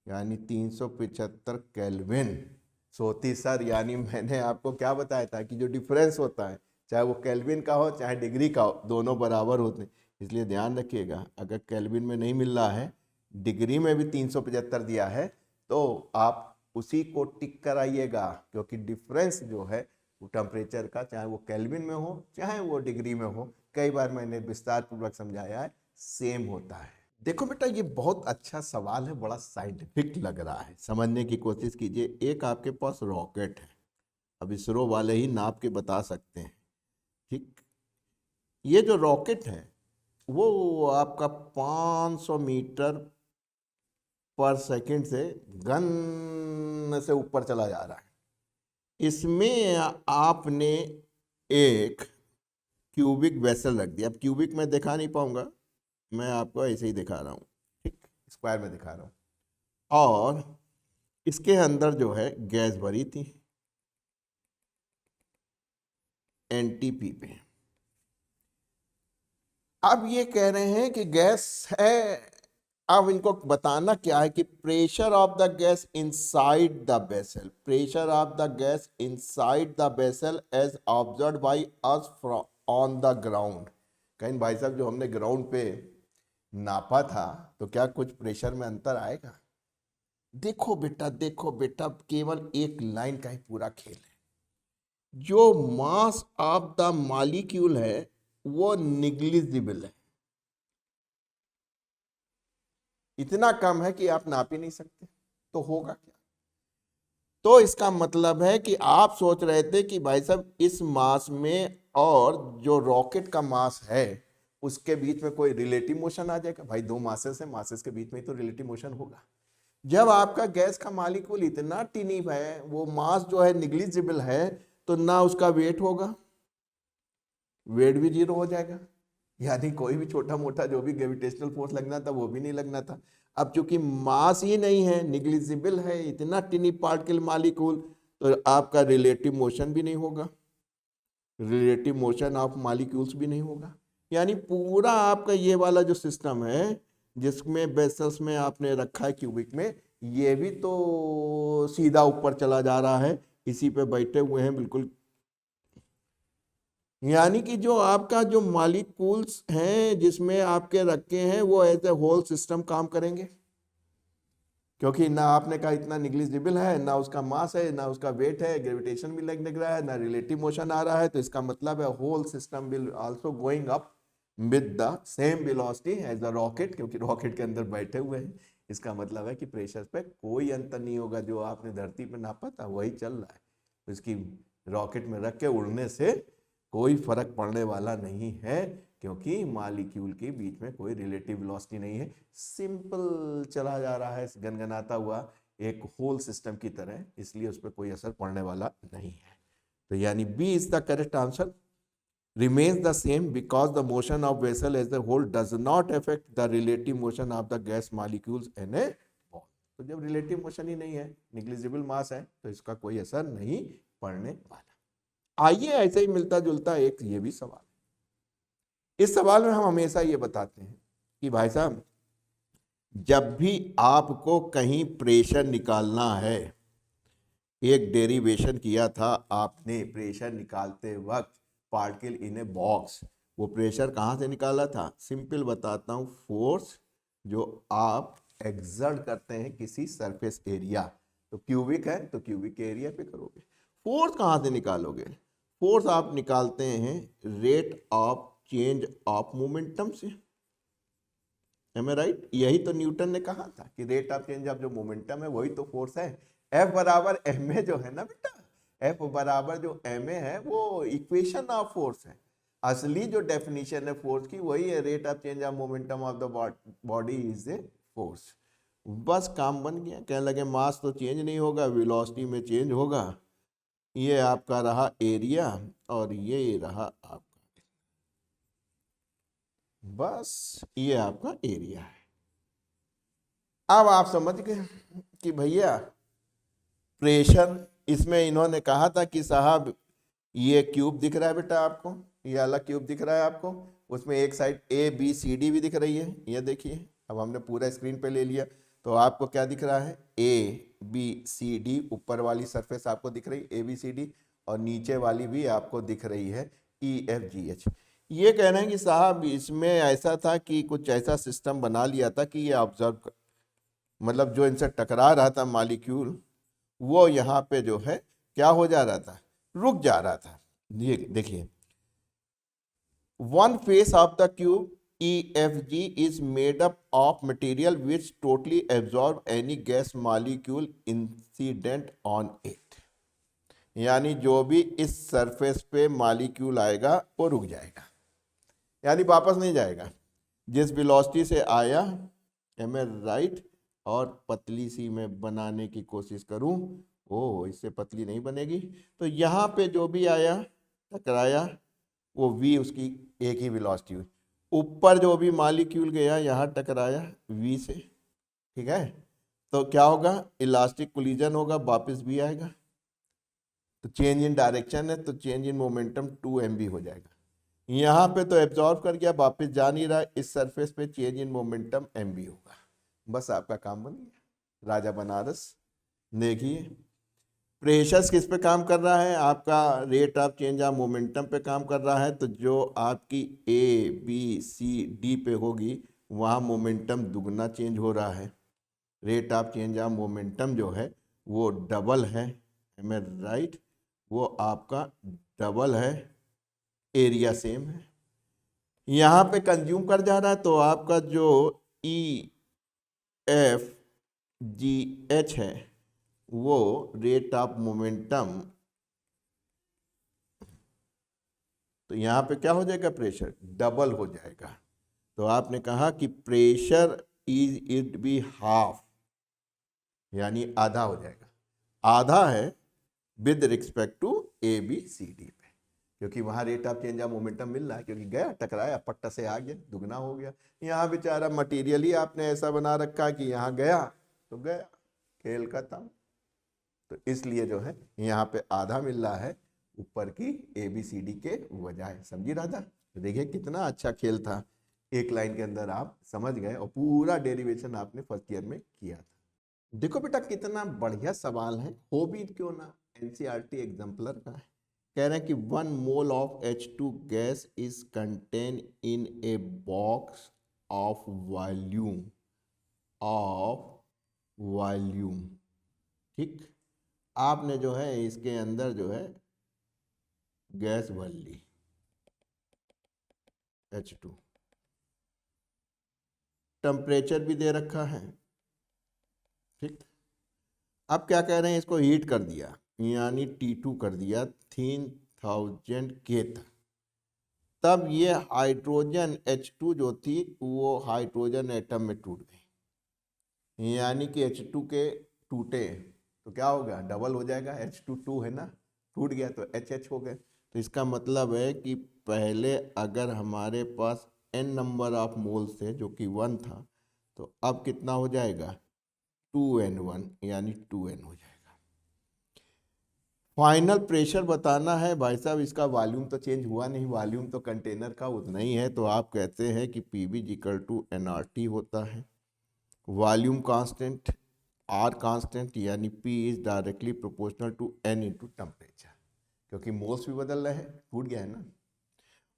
यानी 375 केल्विन। सोती सर, यानी मैंने आपको क्या बताया था कि जो डिफरेंस होता है, चाहे वो केल्विन का हो चाहे डिग्री का हो, दोनों बराबर होते हैं। इसलिए ध्यान रखिएगा, अगर केल्विन में नहीं मिल रहा है, डिग्री में भी 375 दिया है, तो आप उसी को टिक कराइएगा, क्योंकि डिफरेंस जो है वो टेम्परेचर का, चाहे वो केल्विन में हो चाहे वो डिग्री में हो, कई बार मैंने विस्तार पूर्वक समझाया है, सेम होता है। देखो बेटा, ये बहुत अच्छा सवाल है, बड़ा साइंटिफिक लग रहा है, समझने की कोशिश कीजिए। एक आपके पास रॉकेट है, अब इसरो वाले ही नाप के बता सकते हैं, ठीक। ये जो रॉकेट है वो आपका 500 मीटर पर सेकंड से गन से ऊपर चला जा रहा है। इसमें आपने एक क्यूबिक वेसल रख दिया। अब क्यूबिक में दिखा नहीं पाऊंगा, मैं आपको ऐसे ही दिखा रहा हूँ, ठीक, स्क्वायर में दिखा रहा हूँ। और इसके अंदर जो है गैस भरी थी NTP पे। अब ये कह रहे हैं कि गैस है, अब इनको बताना क्या है कि pressure of the gas inside the vessel, pressure of the gas inside the vessel as observed by us on the ground. कहीं भाई साहब, जो हमने ग्राउंड पे नापा था, तो क्या कुछ प्रेशर में अंतर आएगा? देखो बेटा, देखो बेटा, केवल एक लाइन का ही पूरा खेल है। जो मास ऑफ द मॉलिक्यूल है वो निग्लिजिबल है, इतना कम है कि आप नाप ही नहीं सकते, तो होगा क्या? तो इसका मतलब है कि आप सोच रहे थे कि भाई साहब इस मास में और जो रॉकेट का मास है उसके बीच में कोई रिलेटिव मोशन आ जाएगा। भाई दो मासेस है, मासेस के बीच में ही तो रिलेटिव मोशन होगा। जब आपका गैस का मॉलिक्यूल इतना टिनी है, वो मास जो है निग्लिजिबल है, तो ना उसका वेट होगा, वेट भी जीरो हो जाएगा, यानी कोई भी छोटा मोटा जो भी ग्रेविटेशनल फोर्स लगना था वो भी नहीं लगना था। अब चूंकि मास ही नहीं है, निग्लिजिबल है, इतना टिनी पार्टिकल मॉलिक्यूल, तो आपका रिलेटिव मोशन भी नहीं होगा, रिलेटिव मोशन ऑफ मॉलिक्यूल्स भी नहीं होगा। यानी पूरा आपका ये वाला जो सिस्टम है जिसमें वेसल्स में आपने रखा है क्यूबिक में, ये भी तो सीधा ऊपर चला जा रहा है, इसी पे बैठे हुए हैं बिल्कुल। यानी कि जो आपका जो मॉलिक्यूल्स हैं जिसमें आपके रखे हैं वो एज ए होल सिस्टम काम करेंगे, क्योंकि ना आपने कहा इतना निग्लिजिबल है, ना उसका मास है, ना उसका वेट है, ग्रेविटेशन भी लग रहा है, ना रिलेटिव मोशन आ रहा है, तो इसका मतलब है whole system will also going up with the same velocity as the rocket, क्योंकि रॉकेट के अंदर बैठे हुए हैं। इसका मतलब है कि प्रेशर पे कोई अंतर नहीं होगा, जो आपने धरती पे नापा था वही चल रहा है, इसकी रॉकेट में रख के उड़ने से कोई फर्क पड़ने वाला नहीं है, क्योंकि मॉलिक्यूल के बीच में कोई रिलेटिव वेलोसिटी नहीं है, सिंपल चला जा रहा है गनगनाता हुआ एक होल सिस्टम की तरह, इसलिए उस पर कोई असर पड़ने वाला नहीं है। तो यानी B is the correct answer, remains the same because the motion of vessel as a whole does not affect the relative motion of the gas molecules in a ball। तो जब रिलेटिव मोशन ही नहीं है, negligible मास है, तो इसका कोई असर नहीं पड़ने वाला। आइए ऐसे ही मिलता जुलता एक ये भी सवाल, इस सवाल में हम हमेशा ये बताते हैं कि भाई साहब जब भी आपको कहीं प्रेशर निकालना है, एक डेरिवेशन किया था आपने प्रेशर निकालते वक्त पार्टिकल इन ए बॉक्स, वो प्रेशर कहाँ से निकाला था? सिंपल बताता हूँ, फोर्स जो आप एक्सर्ट करते हैं किसी सरफेस एरिया, तो क्यूबिक है तो क्यूबिक एरिया पे करोगे। फोर्स कहाँ से निकालोगे? फोर्स आप निकालते हैं rate of change of momentum से, एम आई राइट? यही तो न्यूटन ने कहा था कि रेट ऑफ चेंज ऑफ जो मोमेंटम है वही तो फोर्स है। एफ बराबर एम ए जो है ना बेटा, एफ बराबर जो एम ए है वो इक्वेशन ऑफ फोर्स है। असली जो डेफिनेशन है फोर्स की वही है, rate of change of momentum of the body is a force. बस काम बन गया। कहने लगे मास तो चेंज नहीं होगा, वेलोसिटी में चेंज होगा। ये आपका रहा एरिया और ये रहा आपका, बस ये आपका एरिया है। अब आप समझ गए कि भैया प्रेशर, इसमें इन्होंने कहा था कि साहब ये क्यूब दिख रहा है बेटा आपको, ये अलग क्यूब दिख रहा है आपको, उसमें एक side A B C D भी दिख रही है, ये देखिए। अब हमने पूरा स्क्रीन पे ले लिया, तो आपको क्या दिख रहा है? ए बी सी डी, ऊपर वाली सरफेस आपको दिख रही है ए बी सी डी, और नीचे वाली भी आपको दिख रही है ई एफ जी एच। ये कह रहे हैं कि साहब इसमें ऐसा था कि कुछ ऐसा सिस्टम बना लिया था कि ये ऑब्जर्व, मतलब जो इनसे टकरा रहा था मॉलिक्यूल, वो यहाँ पे जो है क्या हो जा रहा था? रुक जा रहा था। ये देखिए, one face of the cube EFG is made up of material which totally absorb any gas molecule incident on it। यानी जो भी इस सरफेस पे मॉलिक्यूल आएगा वो रुक जाएगा, यानी वापस नहीं जाएगा। जिस वेलोसिटी से आया, एम आई राइट? और पतली सी मैं बनाने की कोशिश करूं, ओह इससे पतली नहीं बनेगी। तो यहाँ पे जो भी आया टकराया, वो v उसकी एक ही वेलोसिटी हुई। ऊपर जो भी मॉलिक्यूल गया यहाँ टकराया v से, ठीक है? तो क्या होगा? इलास्टिक कोलिजन होगा, वापस भी आएगा। तो चेंज इन डायरेक्शन है, तो चेंज इन मोमेंटम 2mv हो जाएगा। यहाँ पे तो एब्जॉर्ब कर गया, वापस जा नहीं रहा, इस सरफेस पे चेंज इन मोमेंटम mv होगा। बस आपका काम बन गया। राजा बनारस देखिए, प्रेशर किस पे काम कर रहा है? आपका rate of change of momentum पे काम कर रहा है। तो जो आपकी ए बी सी डी पे होगी वहाँ मोमेंटम दुगना चेंज हो रहा है। Rate of change of momentum जो है वो डबल है, एम आई राइट? वो आपका डबल है, एरिया सेम है। यहाँ पे कंज्यूम कर जा रहा है, तो आपका जो ई एफ जी एच है वो रेट ऑफ मोमेंटम, तो यहाँ पे क्या हो जाएगा, प्रेशर डबल हो जाएगा। तो आपने कहा कि pressure is it be half, यानी आधा हो जाएगा। आधा है with respect to A B C D पे, क्योंकि वहाँ rate of change of momentum मिल रहा है, क्योंकि गया टकराया पट्टा से आ गया, दुगना हो गया। यहाँ बेचारा मटीरियल ही आपने ऐसा बना रखा है कि यहाँ गया तो गया, खेल खत्म। तो इसलिए जो है यहाँ पे आधा मिल रहा है ऊपर की ए बी सी डी के बजाय। समझी राजा? तो देखिए कितना अच्छा खेल था, एक लाइन के अंदर आप समझ गए और पूरा डेरिवेशन आपने फर्स्ट ईयर में किया था। देखो बेटा कितना बढ़िया सवाल है, हो भी क्यों ना, एनसीईआरटी एग्जाम्पलर का है। कह रहे हैं कि 1 mole of H2 gas is contain in a box of volume. ठीक, आपने जो है इसके अंदर जो है गैस भर ली H2, टेम्परेचर भी दे रखा है। ठीक, अब क्या कह रहे हैं, इसको हीट कर दिया, यानी T2 कर दिया 3000 K तक। तब ये हाइड्रोजन H2 जो थी वो हाइड्रोजन एटम में टूट गई, यानी कि H2 के टूटे तो क्या होगा, डबल हो जाएगा। H2 है ना, टूट गया तो HH हो गए। तो इसका मतलब है कि पहले अगर हमारे पास n नंबर ऑफ मोल्स थे जो कि 1 था, तो अब कितना हो जाएगा 2n1, यानी 2n हो जाएगा। फाइनल प्रेशर बताना है भाई साहब, इसका वॉल्यूम तो चेंज हुआ नहीं, वॉल्यूम तो कंटेनर का उतना ही है। तो आप कहते हैं कि PV इक्वल टू nRT होता है। वॉल्यूम कांस्टेंट R कांस्टेंट, यानी P is directly proportional to N into temperature, क्योंकि मोल्स भी बदल रहे हैं, टूट गया है ना,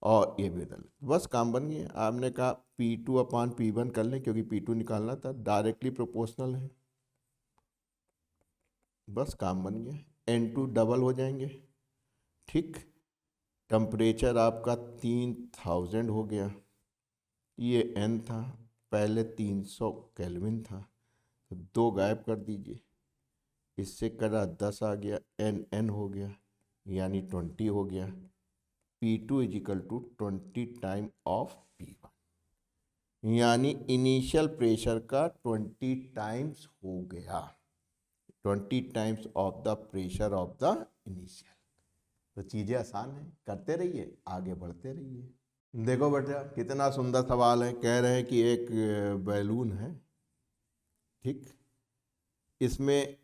और ये भी बदल, बस काम बन गया। आपने कहा P2 अपान P1 कर लें, क्योंकि P2 निकालना था, डायरेक्टली प्रोपोर्शनल है, बस काम बन गया। N2 डबल हो जाएंगे। ठीक, टेम्परेचर आपका 3000 हो गया, ये N था, पहले 300 केल्विन था, तो 2 गायब कर दीजिए, इससे करा 10 आ गया, N हो गया, यानी 20 हो गया। P2 is equal to 20 time of P1, यानी इनिशियल प्रेशर का 20 टाइम्स हो गया, 20 times of the pressure of the initial. तो चीज़ें आसान है, करते रहिए, आगे बढ़ते रहिए। देखो बेटा कितना सुंदर सवाल है। कह रहे हैं कि एक बैलून है, ठीक, इसमें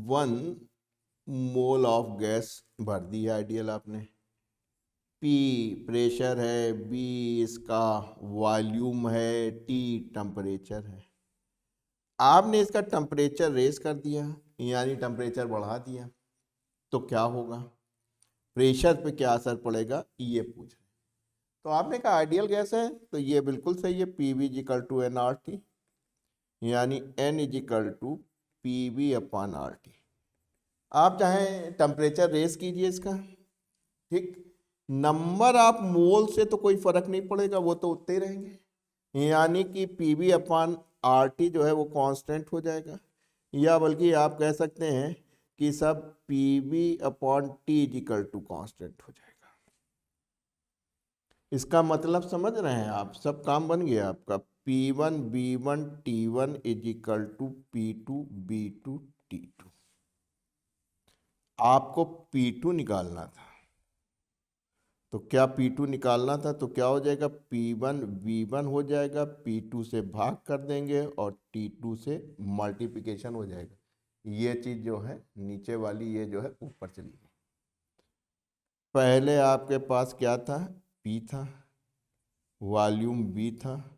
1 मोल ऑफ गैस भर दी है आइडियल आपने, P प्रेशर है, B इसका वॉल्यूम है, T टेम्परेचर है। आपने इसका टेम्परेचर रेस कर दिया, यानी टेम्परेचर बढ़ा दिया, तो क्या होगा, प्रेशर पे क्या असर पड़ेगा, ये पूछ रहे। तो आपने कहा आइडियल गैस है, तो ये बिल्कुल सही है, PV इक्वल टू nRT, यानी N equal to PV upon RT। आप चाहें टेम्परेचर रेस कीजिए इसका, ठीक, नंबर ऑफ मोल से तो कोई फर्क नहीं पड़ेगा, वो तो उतने ही रहेंगे, यानी कि PV अपान RT जो है वो कांस्टेंट हो जाएगा, या बल्कि आप कह सकते हैं कि सब PV upon T equal to constant हो जाएगा। इसका मतलब समझ रहे हैं आप, सब काम बन गया आपका। P1 B1 T1 is equal to P2 B2 T2। आपको P2 निकालना था, तो क्या P2 निकालना था, तो क्या हो जाएगा, P1 V1 हो जाएगा, P2 से भाग कर देंगे और T2 से मल्टीप्लिकेशन हो जाएगा। ये चीज़ जो है नीचे वाली, ये जो है ऊपर चली गई। पहले आपके पास क्या था, P था, वॉल्यूम V था,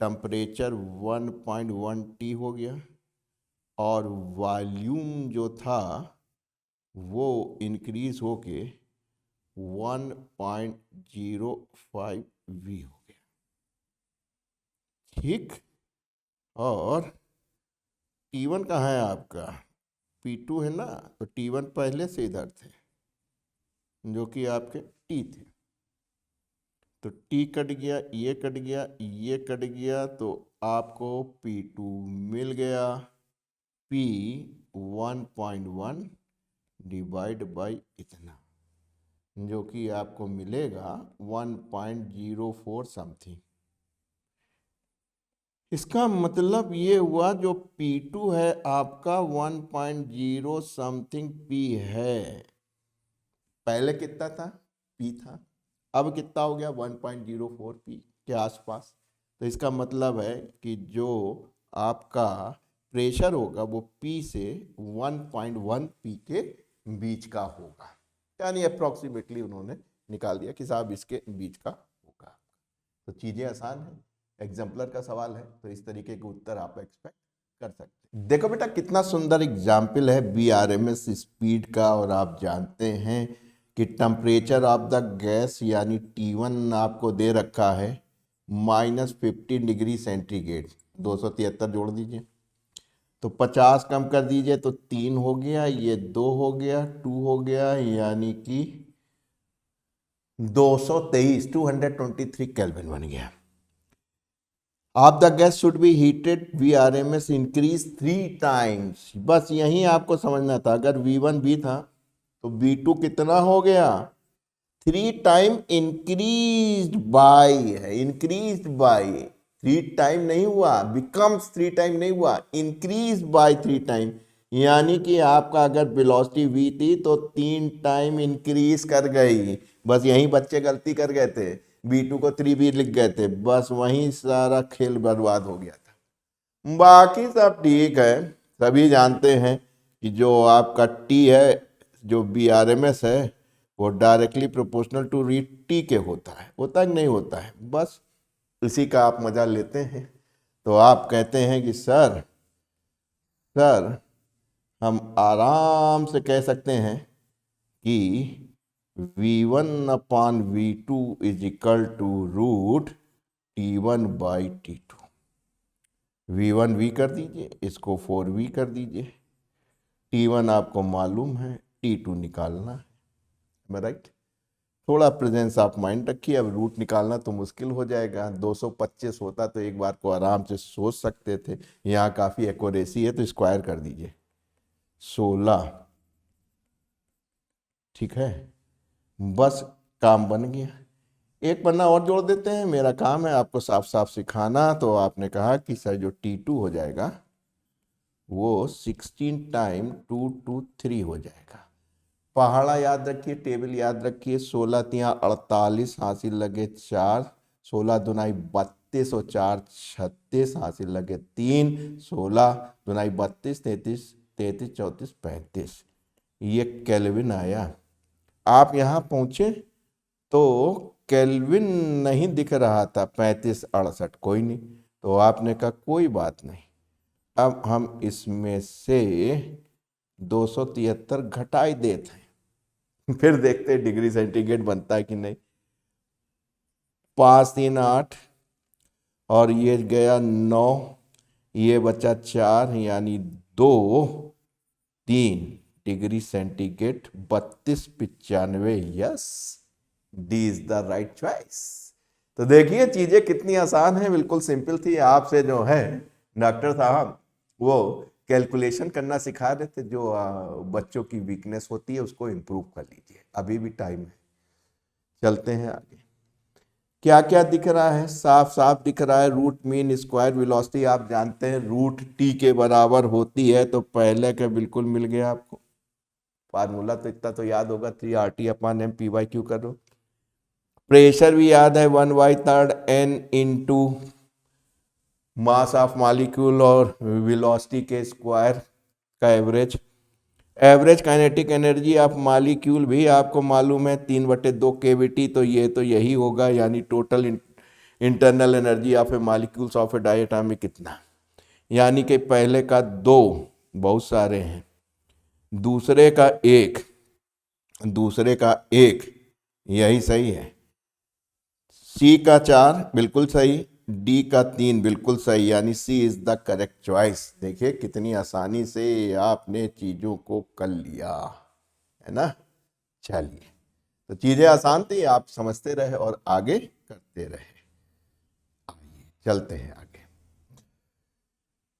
टेम्परेचर 1.1 T हो गया, और वॉल्यूम जो था वो इंक्रीज होके 1.05 V हो गया, ठीक। और T1 कहाँ है आपका, P2 है ना, तो T1 पहले से इधर थे, जो कि आपके T थे। तो T कट गया, ये कट गया, ये कट गया, तो आपको P2 मिल गया। P 1.1 डिवाइड बाई इतना, जो कि आपको मिलेगा 1.04 समथिंग। इसका मतलब ये हुआ जो P2 है आपका 1.0 समथिंग P है। पहले कितना था? P था। अब कितना हो गया? 1.04 P के आसपास। तो इसका मतलब है कि जो आपका प्रेशर होगा वो P से 1.1 P के बीच का होगा, यानी अप्रॉक्सीमेटली उन्होंने निकाल दिया कि साहब इसके बीच का होगा। तो चीज़ें आसान हैं, एग्जाम्पलर का सवाल है, तो इस तरीके के उत्तर आप एक्सपेक्ट कर सकते हैं। देखो बेटा कितना सुंदर एग्जाम्पल है BRMS स्पीड का, और आप जानते हैं कि टेम्परेचर ऑफ द गैस यानी T1 आपको दे रखा है -15 डिग्री सेंटीग्रेड। 273 जोड़ दीजिए तो 50 कम कर दीजिए तो 3 हो गया, ये 2 हो गया, 2 हो गया, यानी कि 223 केल्विन बन गया। आप the gas should be heated VRMS increase 3 times. बस यही आपको समझना था। अगर V1 B था तो V2 कितना हो गया? 3 टाइम इंक्रीज बाय है, इंक्रीज बाय 3 टाइम नहीं हुआ, बिकम्स 3 टाइम नहीं हुआ, इंक्रीज बाय 3 टाइम। यानी कि आपका अगर वेलोसिटी V थी तो 3 टाइम इंक्रीज कर गई। बस यही बच्चे गलती कर गए थे, V2 को 3B लिख गए थे, बस वहीं सारा खेल बर्बाद हो गया था। बाकी सब ठीक है, सभी जानते हैं कि जो आपका T है, जो BRMS है, वो directly proportional to root T के होता है कि नहीं होता है? बस इसी का आप मजा लेते हैं। तो आप कहते हैं कि सर हम आराम से कह सकते हैं कि V1 upon V2 is equal to root T1 by T2। V1 V कर दीजिए, इसको 4V कर दीजिए। T1 आपको मालूम है, T2 निकालना है, मैं राइट? थोड़ा प्रेजेंस ऑफ माइंड रखिए। अब रूट निकालना तो मुश्किल हो जाएगा। 225 होता तो एक बार को आराम से सोच सकते थे। यहाँ काफ़ी एक्यूरेसी है तो स्क्वायर कर दीजिए, 16। ठीक है, बस काम बन गया। एक पन्ना और जोड़ देते हैं, मेरा काम है आपको साफ साफ सिखाना। तो आपने कहा कि सर जो T2 हो जाएगा वो 16 टाइम 2 2 3 हो जाएगा। पहाड़ा याद रखिए, टेबल याद रखिए। 16 तिया 48, हासिल लगे 4, 16 दुनाई 32 और 4 36, हासिल लगे 3, 16 दुनाई 32, 33 33 34 35, ये केल्विन आया। आप यहाँ पहुँचे तो केल्विन नहीं दिख रहा था, 35 68, कोई नहीं। तो आपने कहा कोई बात नहीं, अब हम इसमें से 273 घटाई देते हैं, फिर देखते हैं डिग्री सेंटीग्रेड बनता है कि नहीं। 5 3 8 और ये गया 9, ये बचा 4, यानी 2 3 degree centigrade 32 95। Yes, D is the right choice. तो देखिए चीजें कितनी आसान है, बिल्कुल सिंपल थी। आपसे जो है डॉक्टर साहब वो कैलकुलेशन करना सिखा रहे थे। जो बच्चों की वीकनेस होती है उसको इम्प्रूव कर लीजिए, अभी भी टाइम है। चलते हैं आगे। क्या क्या दिख रहा है? साफ साफ दिख रहा है, रूट मीन स्क्वायर वेलोसिटी आप जानते हैं रूट T के बराबर होती है। तो पहले का बिल्कुल मिल गया आपको फार्मूला, तो इतना तो याद होगा, 3RT/m P/Q करो। प्रेशर भी याद है, 1/3 N into mass of molecule और वेलोसिटी के स्क्वायर का average. Average kinetic energy of molecule भी आपको मालूम है, 3/2 केवीटी। तो ये तो यही होगा, यानी total internal energy of A molecules of A diatomic कितना, यानी कि पहले का 2 बहुत सारे हैं, दूसरे का 1 यही सही है, C का 4 बिल्कुल सही, D का 3 बिल्कुल सही, यानी C is the correct choice. देखिए कितनी आसानी से आपने चीजों को कर लिया है ना। चलिए तो चीजें आसान थी, आप समझते रहे और आगे करते रहे। आइए चलते हैं आगे।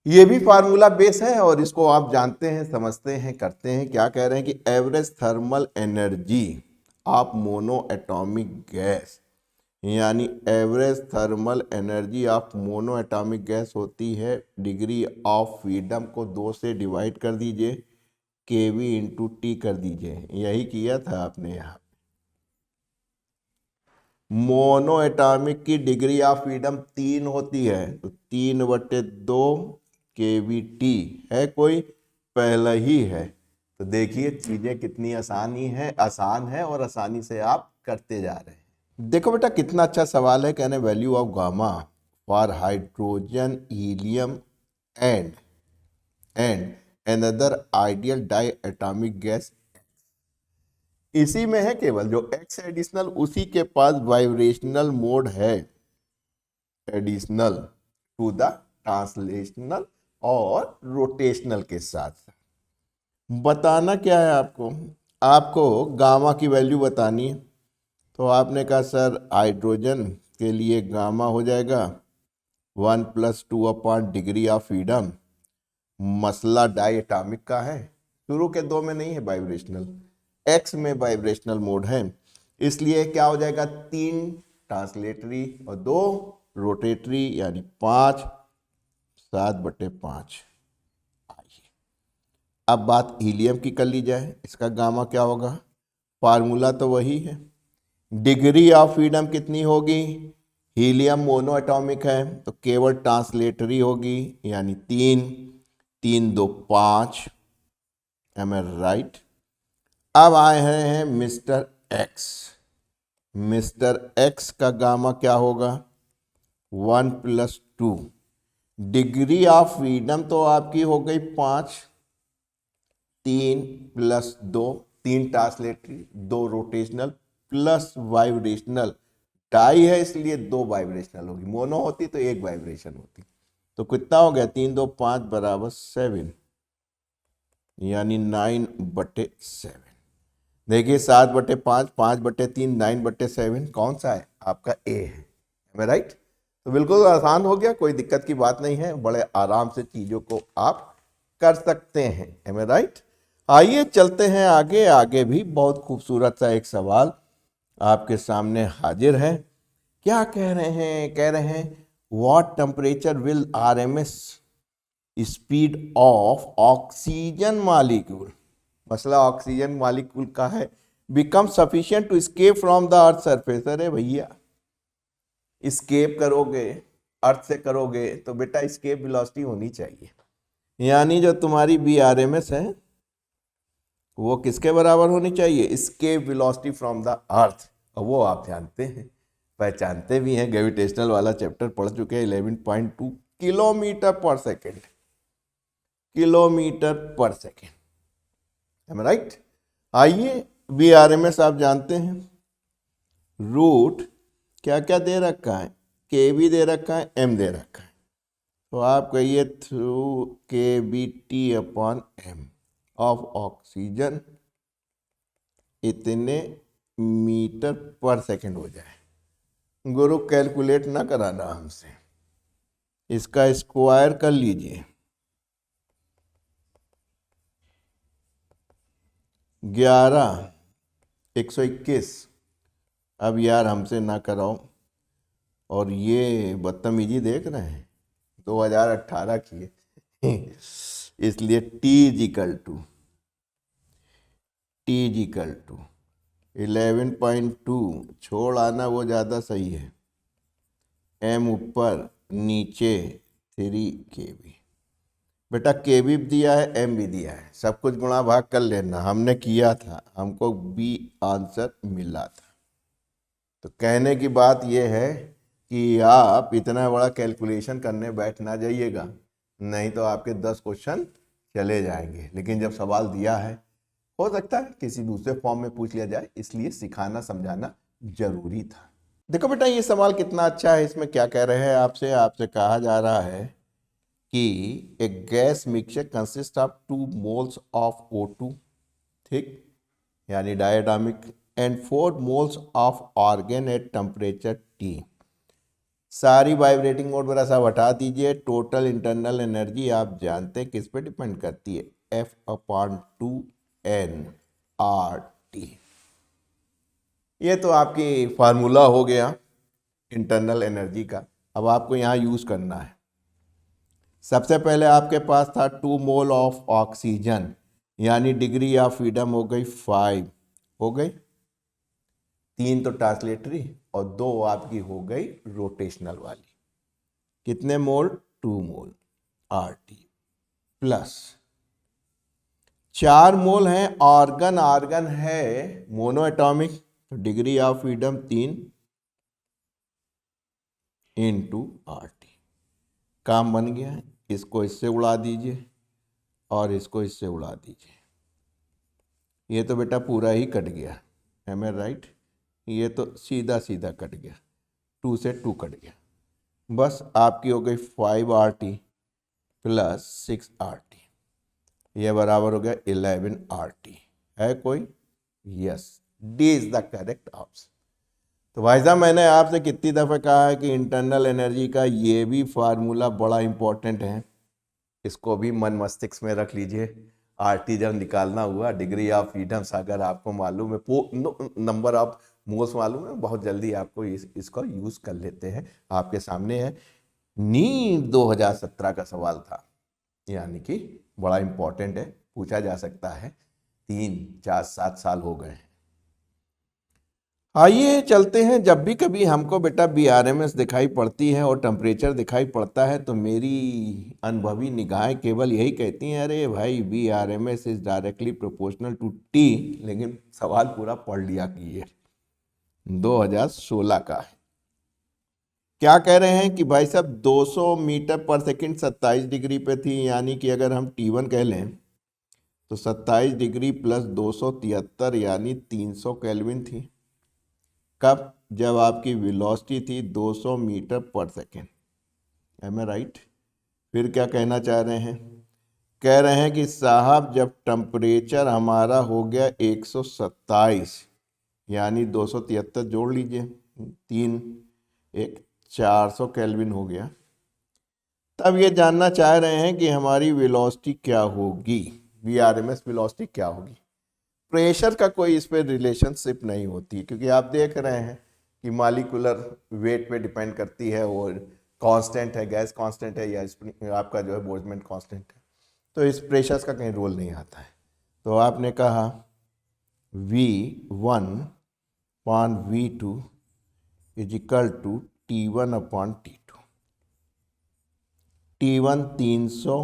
ये भी फार्मूला बेस है और इसको आप जानते हैं, समझते हैं, करते हैं। क्या कह रहे हैं कि average thermal energy of mono atomic gas, यानी average thermal energy of mono atomic gas होती है, डिग्री ऑफ फ्रीडम को 2 से डिवाइड कर दीजिए, केवी इंटू टी कर दीजिए। यही किया था आपने यहाँ। मोनो एटॉमिक की डिग्री ऑफ फ्रीडम 3 होती है, तो 3/2 केवीटी है, कोई पहला ही है। तो देखिए चीजें कितनी आसान है और आसानी से आप करते जा रहे हैं। देखो बेटा कितना अच्छा सवाल है। कहने value of gamma for hydrogen, helium and another ideal diatomic gas. इसी में है केवल जो एक्स एडिशनल, उसी के पास वाइब्रेशनल मोड है एडिशनल टू द ट्रांसलेशनल और रोटेशनल के साथ। बताना क्या है आपको? आपको गामा की वैल्यू बतानी है। तो आपने कहा सर हाइड्रोजन के लिए गामा हो जाएगा 1 + 2 डिग्री ऑफ फ्रीडम। मसला डाई एटॉमिक का है, शुरू के 2 में नहीं है वाइब्रेशनल, एक्स में वाइब्रेशनल मोड है, इसलिए क्या हो जाएगा 3 ट्रांसलेटरी और 2 रोटेटरी, यानी 5, 7/5। आइए अब बात हीलियम की कर ली जाए। इसका गामा क्या होगा? फार्मूला तो वही है। डिग्री ऑफ फ्रीडम कितनी होगी? हीलियम मोनो एटॉमिक है तो केवल ट्रांसलेटरी होगी, यानी 3, 3 2 5। M I right? अब आए हैं मिस्टर एक्स। मिस्टर एक्स का गामा क्या होगा? 1 + 2। डिग्री ऑफ फ्रीडम तो आपकी हो गई 5, 3 + 2, 3 translatory, 2 rotational plus vibrational. Di है इसलिए 2 वाइब्रेशनल होगी, मोनो होती तो 1 वाइब्रेशन होती। तो कितना हो गया? 3 2 5 = 7, यानी 9/7। देखिए 7/5, 5/3, 9/7 कौन सा है? आपका ए है। मैं राइट? तो बिल्कुल आसान हो गया, कोई दिक्कत की बात नहीं है, बड़े आराम से चीजों को आप कर सकते हैं। M I right? आइए चलते हैं आगे। आगे भी बहुत खूबसूरत सा एक सवाल आपके सामने हाजिर है। क्या कह रहे हैं? कह रहे हैं what temperature will RMS speed of oxygen molecule, मसला ऑक्सीजन मॉलिक्यूल का है, become sufficient to escape from the earth surface. अरे भैया स्केप करोगे, अर्थ से करोगे तो बेटा स्केप वेलोसिटी होनी चाहिए, यानी जो तुम्हारी BRMS है वो किसके बराबर होनी चाहिए? Escape velocity from the earth. और वो आप जानते हैं, पहचानते भी हैं, ग्रेविटेशनल वाला चैप्टर पढ़ चुके हैं। 11.2 किलोमीटर/सेकेंड, किलोमीटर/सेकेंड। Am right? आइए BRMS आप जानते हैं, रूट क्या क्या दे रखा है? KB दे रखा है, M दे रखा है, तो आप कहिए थ्रू kBT/m ऑफ ऑक्सीजन इतने मीटर/सेकेंड हो जाए। गुरु कैलकुलेट ना कराना हमसे, इसका स्क्वायर कर लीजिए। 121। अब यार हमसे ना कराओ। और ये बदतमीजी देख रहे हैं, 2018 की है इसलिए T=11.2 छोड़ आना वो ज़्यादा सही है। M ऊपर नीचे 3 KB। बेटा KB भी दिया है, M भी दिया है, सब कुछ गुणा भाग कर लेना, हमने किया था, हमको B आंसर मिला था। तो कहने की बात यह है कि आप इतना बड़ा कैलकुलेशन करने बैठ ना जाइएगा, नहीं तो आपके 10 क्वेश्चन चले जाएंगे। लेकिन जब सवाल दिया है, हो सकता है किसी दूसरे फॉर्म में पूछ लिया जाए, इसलिए सिखाना समझाना जरूरी था। देखो बेटा ये सवाल कितना अच्छा है। इसमें क्या कह रहे हैं आपसे कहा जा रहा है कि एक gas mixture consist of 2 moles of O2, ठीक, यानी diatomic and 4 moles of argon at temperature T। सारी वाइब्रेटिंग मोड वगैरह सब हटा दीजिए। टोटल इंटरनल एनर्जी आप जानते हैं किस पे डिपेंड करती है, F/2 NRT। ये तो आपकी फार्मूला हो गया इंटरनल एनर्जी का। अब आपको यहाँ यूज करना है। सबसे पहले आपके पास था 2 मोल ऑफ ऑक्सीजन, यानी डिग्री ऑफ फ्रीडम हो गई 5, हो गई 3 तो ट्रांसलेटरी और 2 आपकी हो गई रोटेशनल वाली। कितने मोल? 2 मोल RT प्लस 4 मोल है आर्गन। आर्गन है मोनो एटॉमिक, तो degree of freedom 3 into RT। काम बन गया है। इसको इससे उड़ा दीजिए और इसको इससे उड़ा दीजिए। ये तो बेटा पूरा ही कट गया, एम आई राइट? ये तो सीधा सीधा कट गया, 2 से 2 कट गया। बस आपकी हो गई 5 RT प्लस 6 RT, ये बराबर हो गया 11 RT। है कोई? Yes, D is the correct option. तो भाई साहब मैंने आपसे कितनी दफ़ा कहा है कि इंटरनल एनर्जी का ये भी फार्मूला बड़ा इंपॉर्टेंट है, इसको भी मन मस्तिष्क में रख लीजिए। RT जब निकालना हुआ, डिग्री ऑफ फ्रीडम अगर आपको मालूम है, नंबर ऑफ मोल्स मालूम है, बहुत जल्दी आपको इसको यूज़ कर लेते हैं। आपके सामने है, नीट 2017 का सवाल था, यानी कि बड़ा इंपॉर्टेंट है, पूछा जा सकता है। 3, 4, 7 साल हो गए हैं। आइए चलते हैं। जब भी कभी हमको बेटा BRMS दिखाई पड़ती है और टेम्परेचर दिखाई पड़ता है तो मेरी अनुभवी निगाहें केवल यही कहती हैं, अरे भाई BRMS is directly proportional to T। लेकिन सवाल पूरा पढ़ लिया कीजिए, 2016 का है। क्या कह रहे हैं कि भाई साहब 200 मीटर पर सेकंड 27 डिग्री पे थी, यानी कि अगर हम T1 कह लें तो 27 डिग्री प्लस 273 यानी 300 केल्विन थी। कब? जब आपकी वेलोसिटी थी 200 metre per second. M I right? फिर क्या कहना चाह रहे हैं? कह रहे हैं कि साहब जब टेम्परेचर हमारा हो गया 127, यानी 273 जोड़ लीजिए, 3 1 400 केल्विन हो गया। तब ये जानना चाह रहे हैं कि हमारी वेलोसिटी क्या होगी, BRMS वेलोसिटी क्या होगी। प्रेशर का कोई इस पर रिलेशनशिप नहीं होती, क्योंकि आप देख रहे हैं कि मॉलिक्यूलर वेट पे डिपेंड करती है और कांस्टेंट है, गैस कांस्टेंट है या आपका जो है बोल्ट्जमैन कांस्टेंट है, तो इस प्रेशर का कहीं रोल नहीं आता है। तो आपने कहा V1 upon V2 is equal to T1 upon T2। T1 300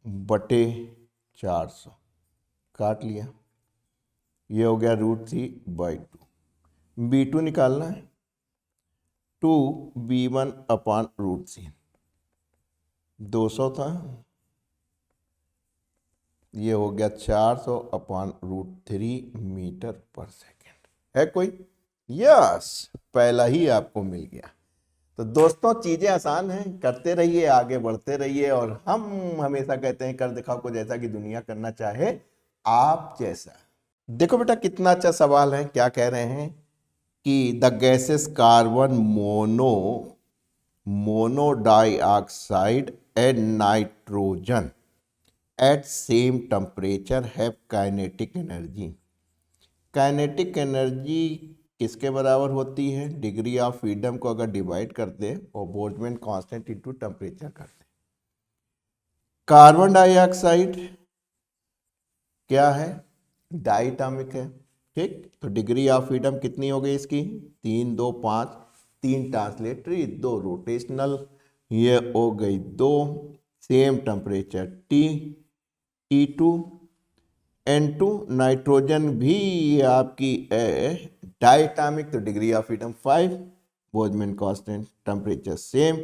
बटे 400 काट लिया, ये हो गया √3/2। B2 निकालना है, 2B1 अपॉन √3, 200 था, ये हो गया 400 अपॉन √3 मीटर पर सेकेंड। है कोई? यस, पहला ही आपको मिल गया। तो दोस्तों चीजें आसान हैं, करते रहिए, आगे बढ़ते रहिए, और हम हमेशा कहते हैं कर दिखाओ को जैसा कि दुनिया करना चाहे आप जैसा। देखो बेटा कितना अच्छा सवाल है। क्या कह रहे हैं कि the gases carbon monodioxide and nitrogen at same temperature have kinetic energy. Kinetic energy किसके बराबर होती है? डिग्री ऑफ फ्रीडम को अगर डिवाइड कर दे और बोल्ट्जमैन कांस्टेंट इनटू टेम्परेचर कर दे। कार्बन डाइऑक्साइड क्या है? डाइटामिक है, ठीक। तो डिग्री ऑफ फ्रीडम कितनी हो गई इसकी? 3 2 5, 3 ट्रांसलेटरी 2 रोटेशनल, ये हो गई 2। Same temperature T2 N2। Nitrogen भी आपकी डाइटामिक, तो degree of freedom 5, Boltzmann constant, temperature same,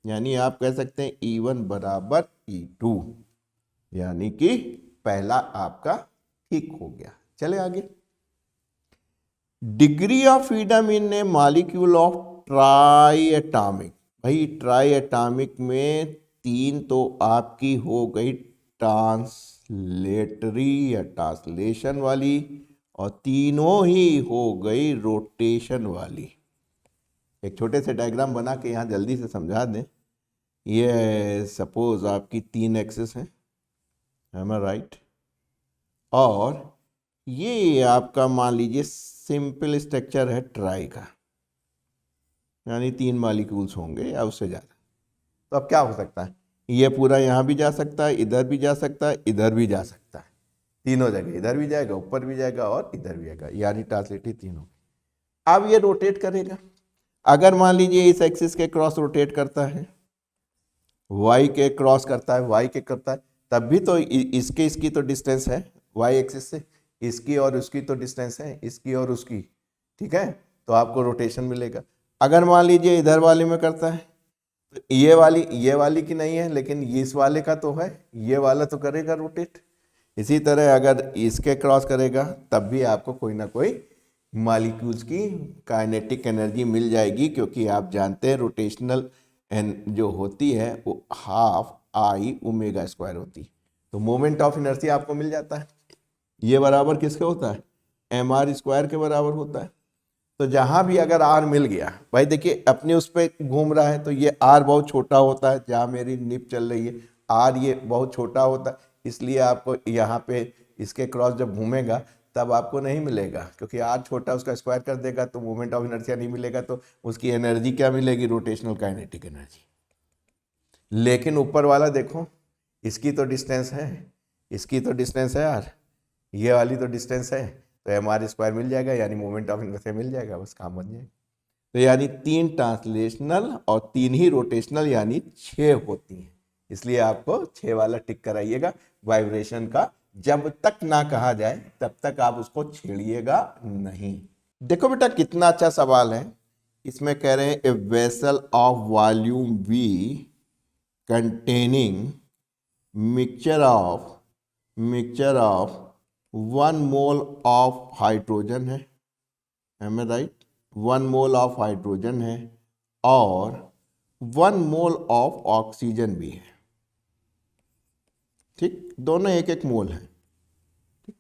यानी आप कह सकते हैं E1 बराबर E2, यानी कि पहला आपका ठीक हो गया। चले आगे। Degree of freedom in A molecule of try atomic. भाई ट्राई एटॉमिक में 3 तो आपकी हो गई ट्रांसलेटरी या ट्रांसलेशन वाली, और तीनों ही हो गई रोटेशन वाली। एक छोटे से डायग्राम बना के यहाँ जल्दी से समझा दें। ये सपोज आपकी 3 एक्सिस है, एम आई राइट, और ये आपका मान लीजिए सिंपल स्ट्रक्चर है ट्राई का, यानी 3 मॉलिक्यूल्स होंगे या उससे ज़्यादा। तो अब क्या हो सकता है, ये पूरा यहाँ भी जा सकता है, इधर भी जा सकता है, इधर भी जा सकता है, तीनों जगह, इधर भी जाएगा, ऊपर भी जाएगा और इधर भी जाएगा, यानी ट्रांसलेटिव तीनों। अब ये रोटेट करेगा। अगर मान लीजिए इस एक्सिस के क्रॉस रोटेट करता है, वाई के क्रॉस करता है, वाई के करता है, तब भी तो इसकी तो डिस्टेंस है वाई एक्सिस से, इसकी और उसकी तो डिस्टेंस है, इसकी और उसकी, ठीक है, तो आपको रोटेशन मिलेगा। अगर मान लीजिए इधर वाले में करता है, तो ये वाली की नहीं है, लेकिन इस वाले का तो है, ये वाला तो करेगा रोटेट। इसी तरह अगर इसके क्रॉस करेगा तब भी आपको कोई ना कोई मॉलिक्यूल्स की काइनेटिक एनर्जी मिल जाएगी, क्योंकि आप जानते हैं रोटेशनल जो होती है वो हाफ आई ओमेगा स्क्वायर होती है। तो मोमेंट ऑफ इनर्शिया आपको मिल जाता है, ये बराबर किसके होता है, एम आर स्क्वायर के बराबर होता है। तो जहाँ भी अगर आर मिल गया, भाई देखिए अपने उस पर घूम रहा है तो ये आर बहुत छोटा होता है, जहाँ मेरी निप चल रही है आर ये बहुत छोटा होता है, इसलिए आपको यहाँ पे इसके क्रॉस जब घूमेगा तब आपको नहीं मिलेगा, क्योंकि आर छोटा, उसका स्क्वायर कर देगा तो मोमेंट ऑफ इनर्शिया नहीं मिलेगा, तो उसकी एनर्जी क्या मिलेगी, रोटेशनल काइनेटिक एनर्जी। लेकिन ऊपर वाला देखो, इसकी तो डिस्टेंस है, इसकी तो डिस्टेंस है आर, ये वाली तो डिस्टेंस है, तो एम आर स्क्वायर मिल जाएगा, यानी मोमेंट ऑफ इनर्शिया मिल जाएगा, बस काम बन जाएगा। तो यानी 3 ट्रांसलेशनल और 3 ही रोटेशनल, यानी 6 होती हैं। इसलिए आपको 6 वाला टिक कराइएगा। वाइब्रेशन का जब तक ना कहा जाए तब तक आप उसको छेड़िएगा नहीं। देखो बेटा कितना अच्छा सवाल है। इसमें कह रहे हैं a vessel of volume V containing mixture of 1 mole of hydrogen है, am I right, 1 mole of hydrogen है और 1 मोल ऑफ ऑक्सीजन भी है, ठीक, दोनों एक एक मोल है, ठीक,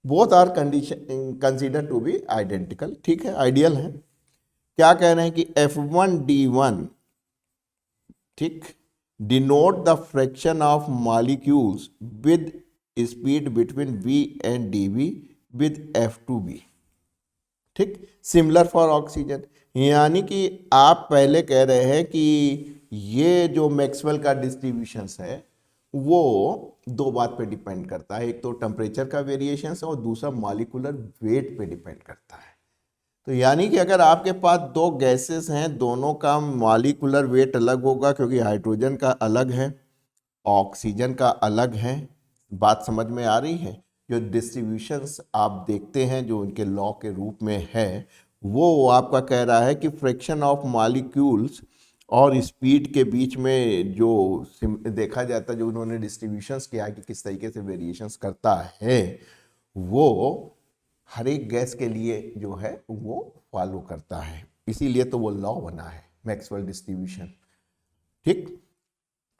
both are consider to be identical, ठीक है, आइडियल है। क्या कह रहे हैं कि F1D1, ठीक, denote the fraction of molecules with speed between V and dV with F2B, ठीक, सिमिलर फॉर ऑक्सीजन। यानी कि आप पहले कह रहे हैं कि ये जो मैक्सवेल का डिस्ट्रीब्यूशंस है वो 2 बात पे डिपेंड करता है, एक तो टेम्परेचर का वेरिएशन है और दूसरा मॉलिक्यूलर वेट पे डिपेंड करता है। तो यानी कि अगर आपके पास 2 गैसेस हैं, दोनों का मॉलिक्यूलर वेट अलग होगा, क्योंकि हाइड्रोजन का अलग है, ऑक्सीजन का अलग है। बात समझ में आ रही है? जो डिस्ट्रीब्यूशंस आप देखते हैं जो उनके लॉ के रूप में है, वो आपका कह रहा है कि फ्रैक्शन ऑफ मॉलिक्यूल्स और स्पीड के बीच में जो देखा जाता है, जो उन्होंने डिस्ट्रीब्यूशंस किया है कि किस तरीके से वेरिएशंस करता है, वो हर एक गैस के लिए जो है वो फॉलो करता है। इसीलिए तो वो लॉ बना है मैक्सवेल डिस्ट्रीब्यूशन, ठीक।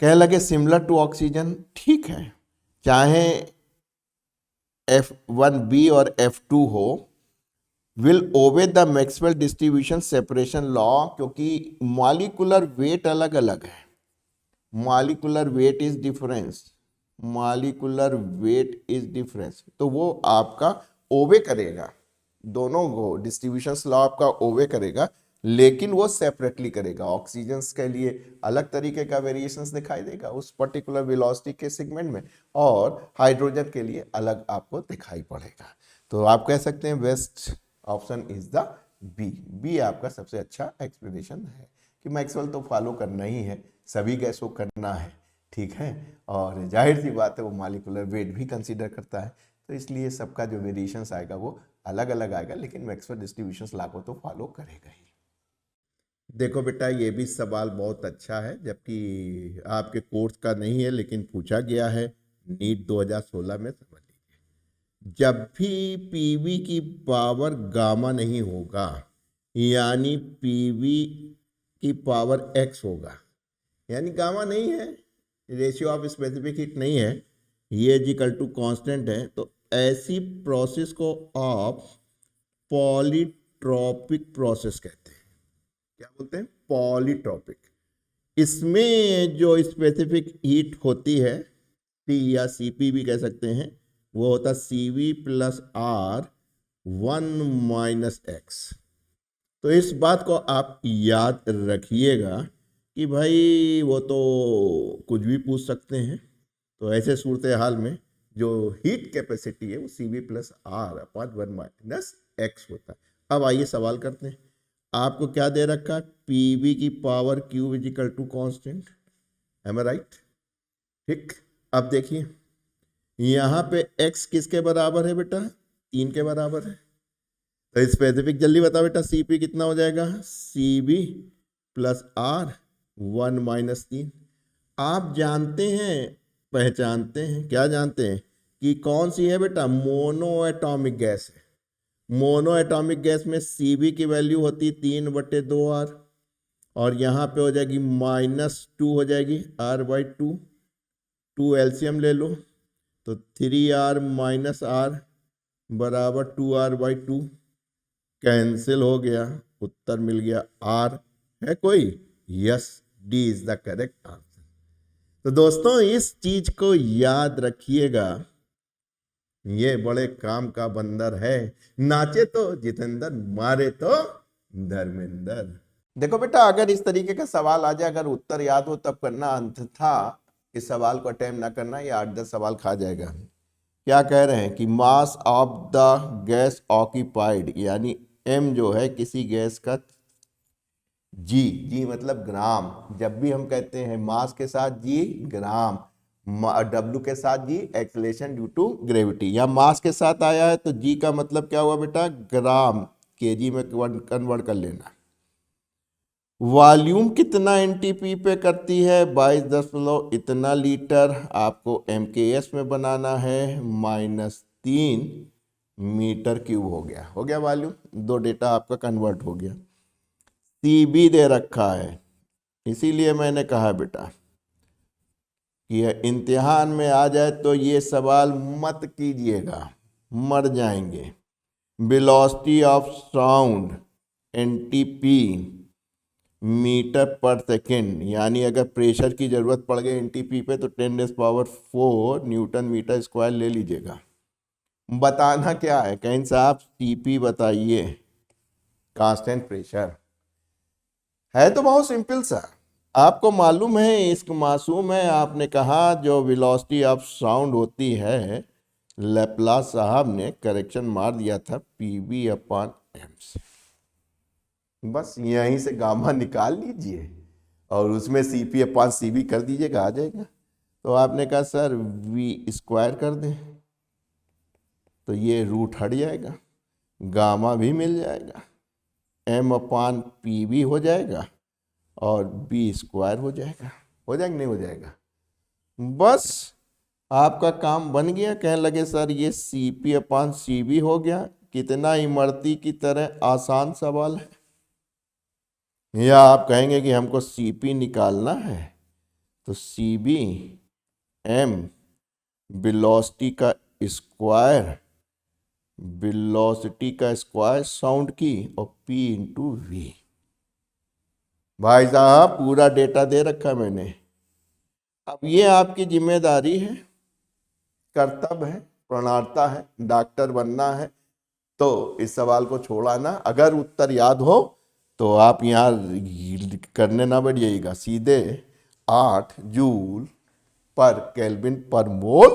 कह लगे सिमिलर टू ऑक्सीजन, ठीक है, चाहे F1B और F2 हो, will obey the Maxwell distribution separation law, क्योंकि मॉलिक्यूलर वेट अलग अलग है, molecular weight is difference, molecular weight is difference, तो वो आपका ओबे करेगा, दोनों को डिस्ट्रीब्यूशंस लॉ आपका ओबे करेगा, लेकिन वो सेपरेटली करेगा। ऑक्सीजन के लिए अलग तरीके का वेरिएशंस दिखाई देगा उस पर्टिकुलर वेलोसिटी के सेगमेंट में, और हाइड्रोजन के लिए अलग आपको दिखाई पड़ेगा। तो आप कह सकते हैं best option is the B आपका सबसे अच्छा एक्सप्लेनेशन है कि मैक्सवेल तो फॉलो करना ही है, सभी गैस को करना है, ठीक है, और जाहिर सी बात है वो मॉलिक्यूलर वेट भी कंसीडर करता है, तो इसलिए सबका जो वेरिएशंस आएगा वो अलग अलग आएगा, लेकिन मैक्सवेल डिस्ट्रीब्यूशंस लॉ को तो फॉलो करेगा ही। देखो बेटा ये भी सवाल बहुत अच्छा है, जबकि आपके कोर्स का नहीं है लेकिन पूछा गया है नीट 2016 में। समझ लीजिए, जब भी पीवी की पावर गामा नहीं होगा, यानी पीवी की पावर एक्स होगा, यानी गामा नहीं है, रेशियो ऑफ स्पेसिफिक हीट नहीं है, ये इज इक्वल टू कांस्टेंट है, तो ऐसी प्रोसेस को आप पॉलीट्रॉपिक प्रोसेस कहते हैं। क्या बोलते हैं? पॉलीट्रॉपिक। इसमें जो स्पेसिफिक हीट होती है, टी या सीपी भी कह सकते हैं, वो होता CV प्लस R 1 - X। तो इस बात को आप याद रखिएगा कि भाई वो तो कुछ भी पूछ सकते हैं। तो ऐसे सूरत हाल में जो हीट कैपेसिटी है वो CV plus R upon 1 - X होता है। अब आइए सवाल करते हैं। आपको क्या दे रखा है? PV की power Q is equal to constant. Am I right? ठीक। अब देखिए यहाँ पे X किसके बराबर है बेटा? 3 के बराबर है। तो स्पेसिफिक जल्दी बता बेटा, CP कितना हो जाएगा? CV plus R 1 - 3। आप जानते हैं, पहचानते हैं, क्या जानते हैं कि कौन सी है बेटा? मोनो एटॉमिक गैस है। मोनो एटॉमिक गैस में CV की वैल्यू होती 3/2R, और यहाँ पे हो जाएगी -2 हो जाएगी R/2। 2 एलसीएम ले लो तो 3R - R बराबर 2R/2। कैंसिल हो गया, उत्तर मिल गया R। है कोई? Yes, D is the correct answer. तो दोस्तों इस चीज को याद रखिएगा, ये बड़े काम का बंदर है। नाचे तो जितेंद्र, मारे तो धर्मेंद्र। देखो बेटा, अगर इस तरीके का सवाल आ जाए, अगर उत्तर याद हो तब करना, अन्यथा इस सवाल को अटेम्प्ट ना करना, ये 8-10 सवाल खा जाएगा। क्या कह रहे हैं कि mass of the gas occupied, यानी M जो है किसी गैस का, जी मतलब ग्राम। जब भी हम कहते हैं मास के साथ G ग्राम, W के साथ G acceleration due to gravity, या मास के साथ आया है तो G का मतलब क्या हुआ बेटा? ग्राम। kg में कन्वर्ट कर लेना। वॉल्यूम कितना NTP पे करती है? 22 इतना लीटर। आपको MKS में बनाना है, -3 मीटर क्यूब हो गया वॉल्यूम। 2 डेटा आपका कन्वर्ट हो गया। CB दे रखा है, इसीलिए मैंने कहा बेटा कि इम्तिहान में आ जाए तो ये सवाल मत कीजिएगा, मर जाएंगे। Velocity of sound NTP metre per second, यानी अगर प्रेशर की जरूरत पड़ गई NTP पे तो 10⁴ न्यूटन मीटर स्क्वायर ले लीजिएगा। बताना क्या है? कहीं साहब CP बताइए, कांस्टेंट प्रेशर है। तो बहुत सिंपल सा, आपको मालूम है, इश्क मासूम है। आपने कहा जो वेलोसिटी ऑफ साउंड होती है, लैप्लास साहब ने करेक्शन मार दिया था PV/m से। बस यहीं से गामा निकाल लीजिए और उसमें CP/CV कर दीजिएगा, आ जाएगा। तो आपने कहा सर V² कर दें, तो ये रूट हट जाएगा, गामा भी मिल जाएगा, M/PV हो जाएगा और B² हो जाएगा। हो जाएगा नहीं हो जाएगा? बस आपका काम बन गया। कहने लगे सर ये CP/CV हो गया। कितना इमरती की तरह आसान सवाल है। या आप कहेंगे कि हमको CP निकालना है, तो CB M वेलोसिटी का स्क्वायर, वेलोसिटी का स्क्वायर साउंड की, और P × V। भाई साहब पूरा डेटा दे रखा मैंने। अब ये आपकी जिम्मेदारी है, कर्तव्य है, प्रणार्ता है, डॉक्टर बनना है तो इस सवाल को छोड़ा ना। अगर उत्तर याद हो तो आप यहाँ करने ना बैठिएगा, सीधे 8 जूल पर केल्विन पर मोल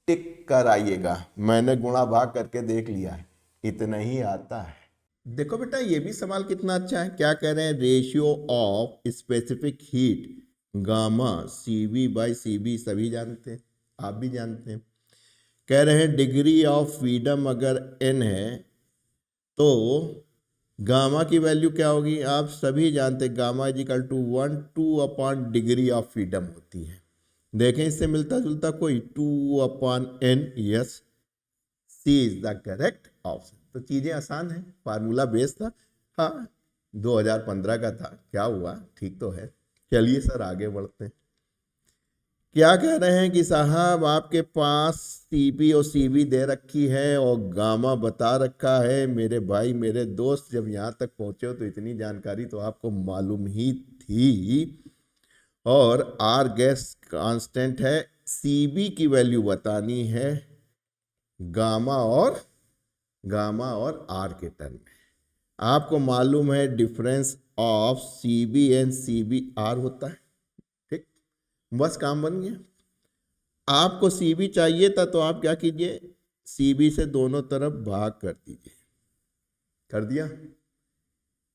टिक कर आइएगा। मैंने गुणा भाग करके देख लिया है, इतना ही आता है। देखो बेटा ये भी सवाल कितना अच्छा है। क्या कह रहे हैं? Ratio of specific heat gamma CV/CB, सभी जानते हैं, आप भी जानते हैं। कह रहे हैं डिग्री ऑफ फ्रीडम अगर n है तो गामा की वैल्यू क्या होगी? आप सभी जानते हैं, gamma is equal to 1/2 degree of freedom होती है। देखें इससे मिलता जुलता कोई? 2/n। Yes, C is the correct option. तो चीजें आसान है, फार्मूला बेस था। हाँ 2015 का था, क्या हुआ, ठीक तो है। चलिए सर आगे बढ़ते हैं। क्या कह रहे हैं कि साहब आपके पास सीबी और सीबी दे रखी है और गामा बता रखा है। मेरे भाई मेरे दोस्त, जब यहाँ तक पहुँचे हो तो इतनी जानकारी तो आपको मालूम ही थी। और आर गैस कांस्टेंट है, सीबी की वैल्यू बतानी है गामा और आर के टर्म में। आपको मालूम है difference of C B and C B R होता है। ठीक, बस काम बन गया। आपको सीबी चाहिए था तो आप क्या कीजिए, सीबी से दोनों तरफ भाग कर दीजिए। कर दिया।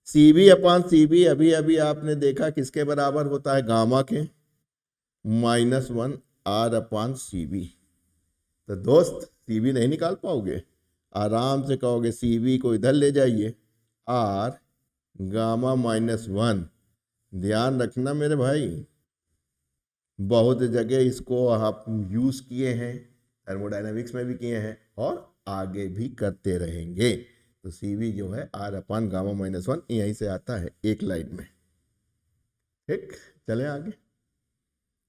सीबी अपान सीबी अभी अभी आपने देखा किसके बराबर होता है, गामा के, -1 आर अपान सीबी। तो दोस्त सीबी नहीं निकाल पाओगे, आराम से कहोगे सीबी को इधर ले जाइए, आर गामा -1। ध्यान रखना मेरे भाई, बहुत जगह इसको आप यूज़ किए हैं, थर्मोडायनामिक्स में भी किए हैं और आगे भी करते रहेंगे। तो सीवी जो है आर अपान गामा -1 यहीं से आता है एक लाइन में। ठीक, चले आगे।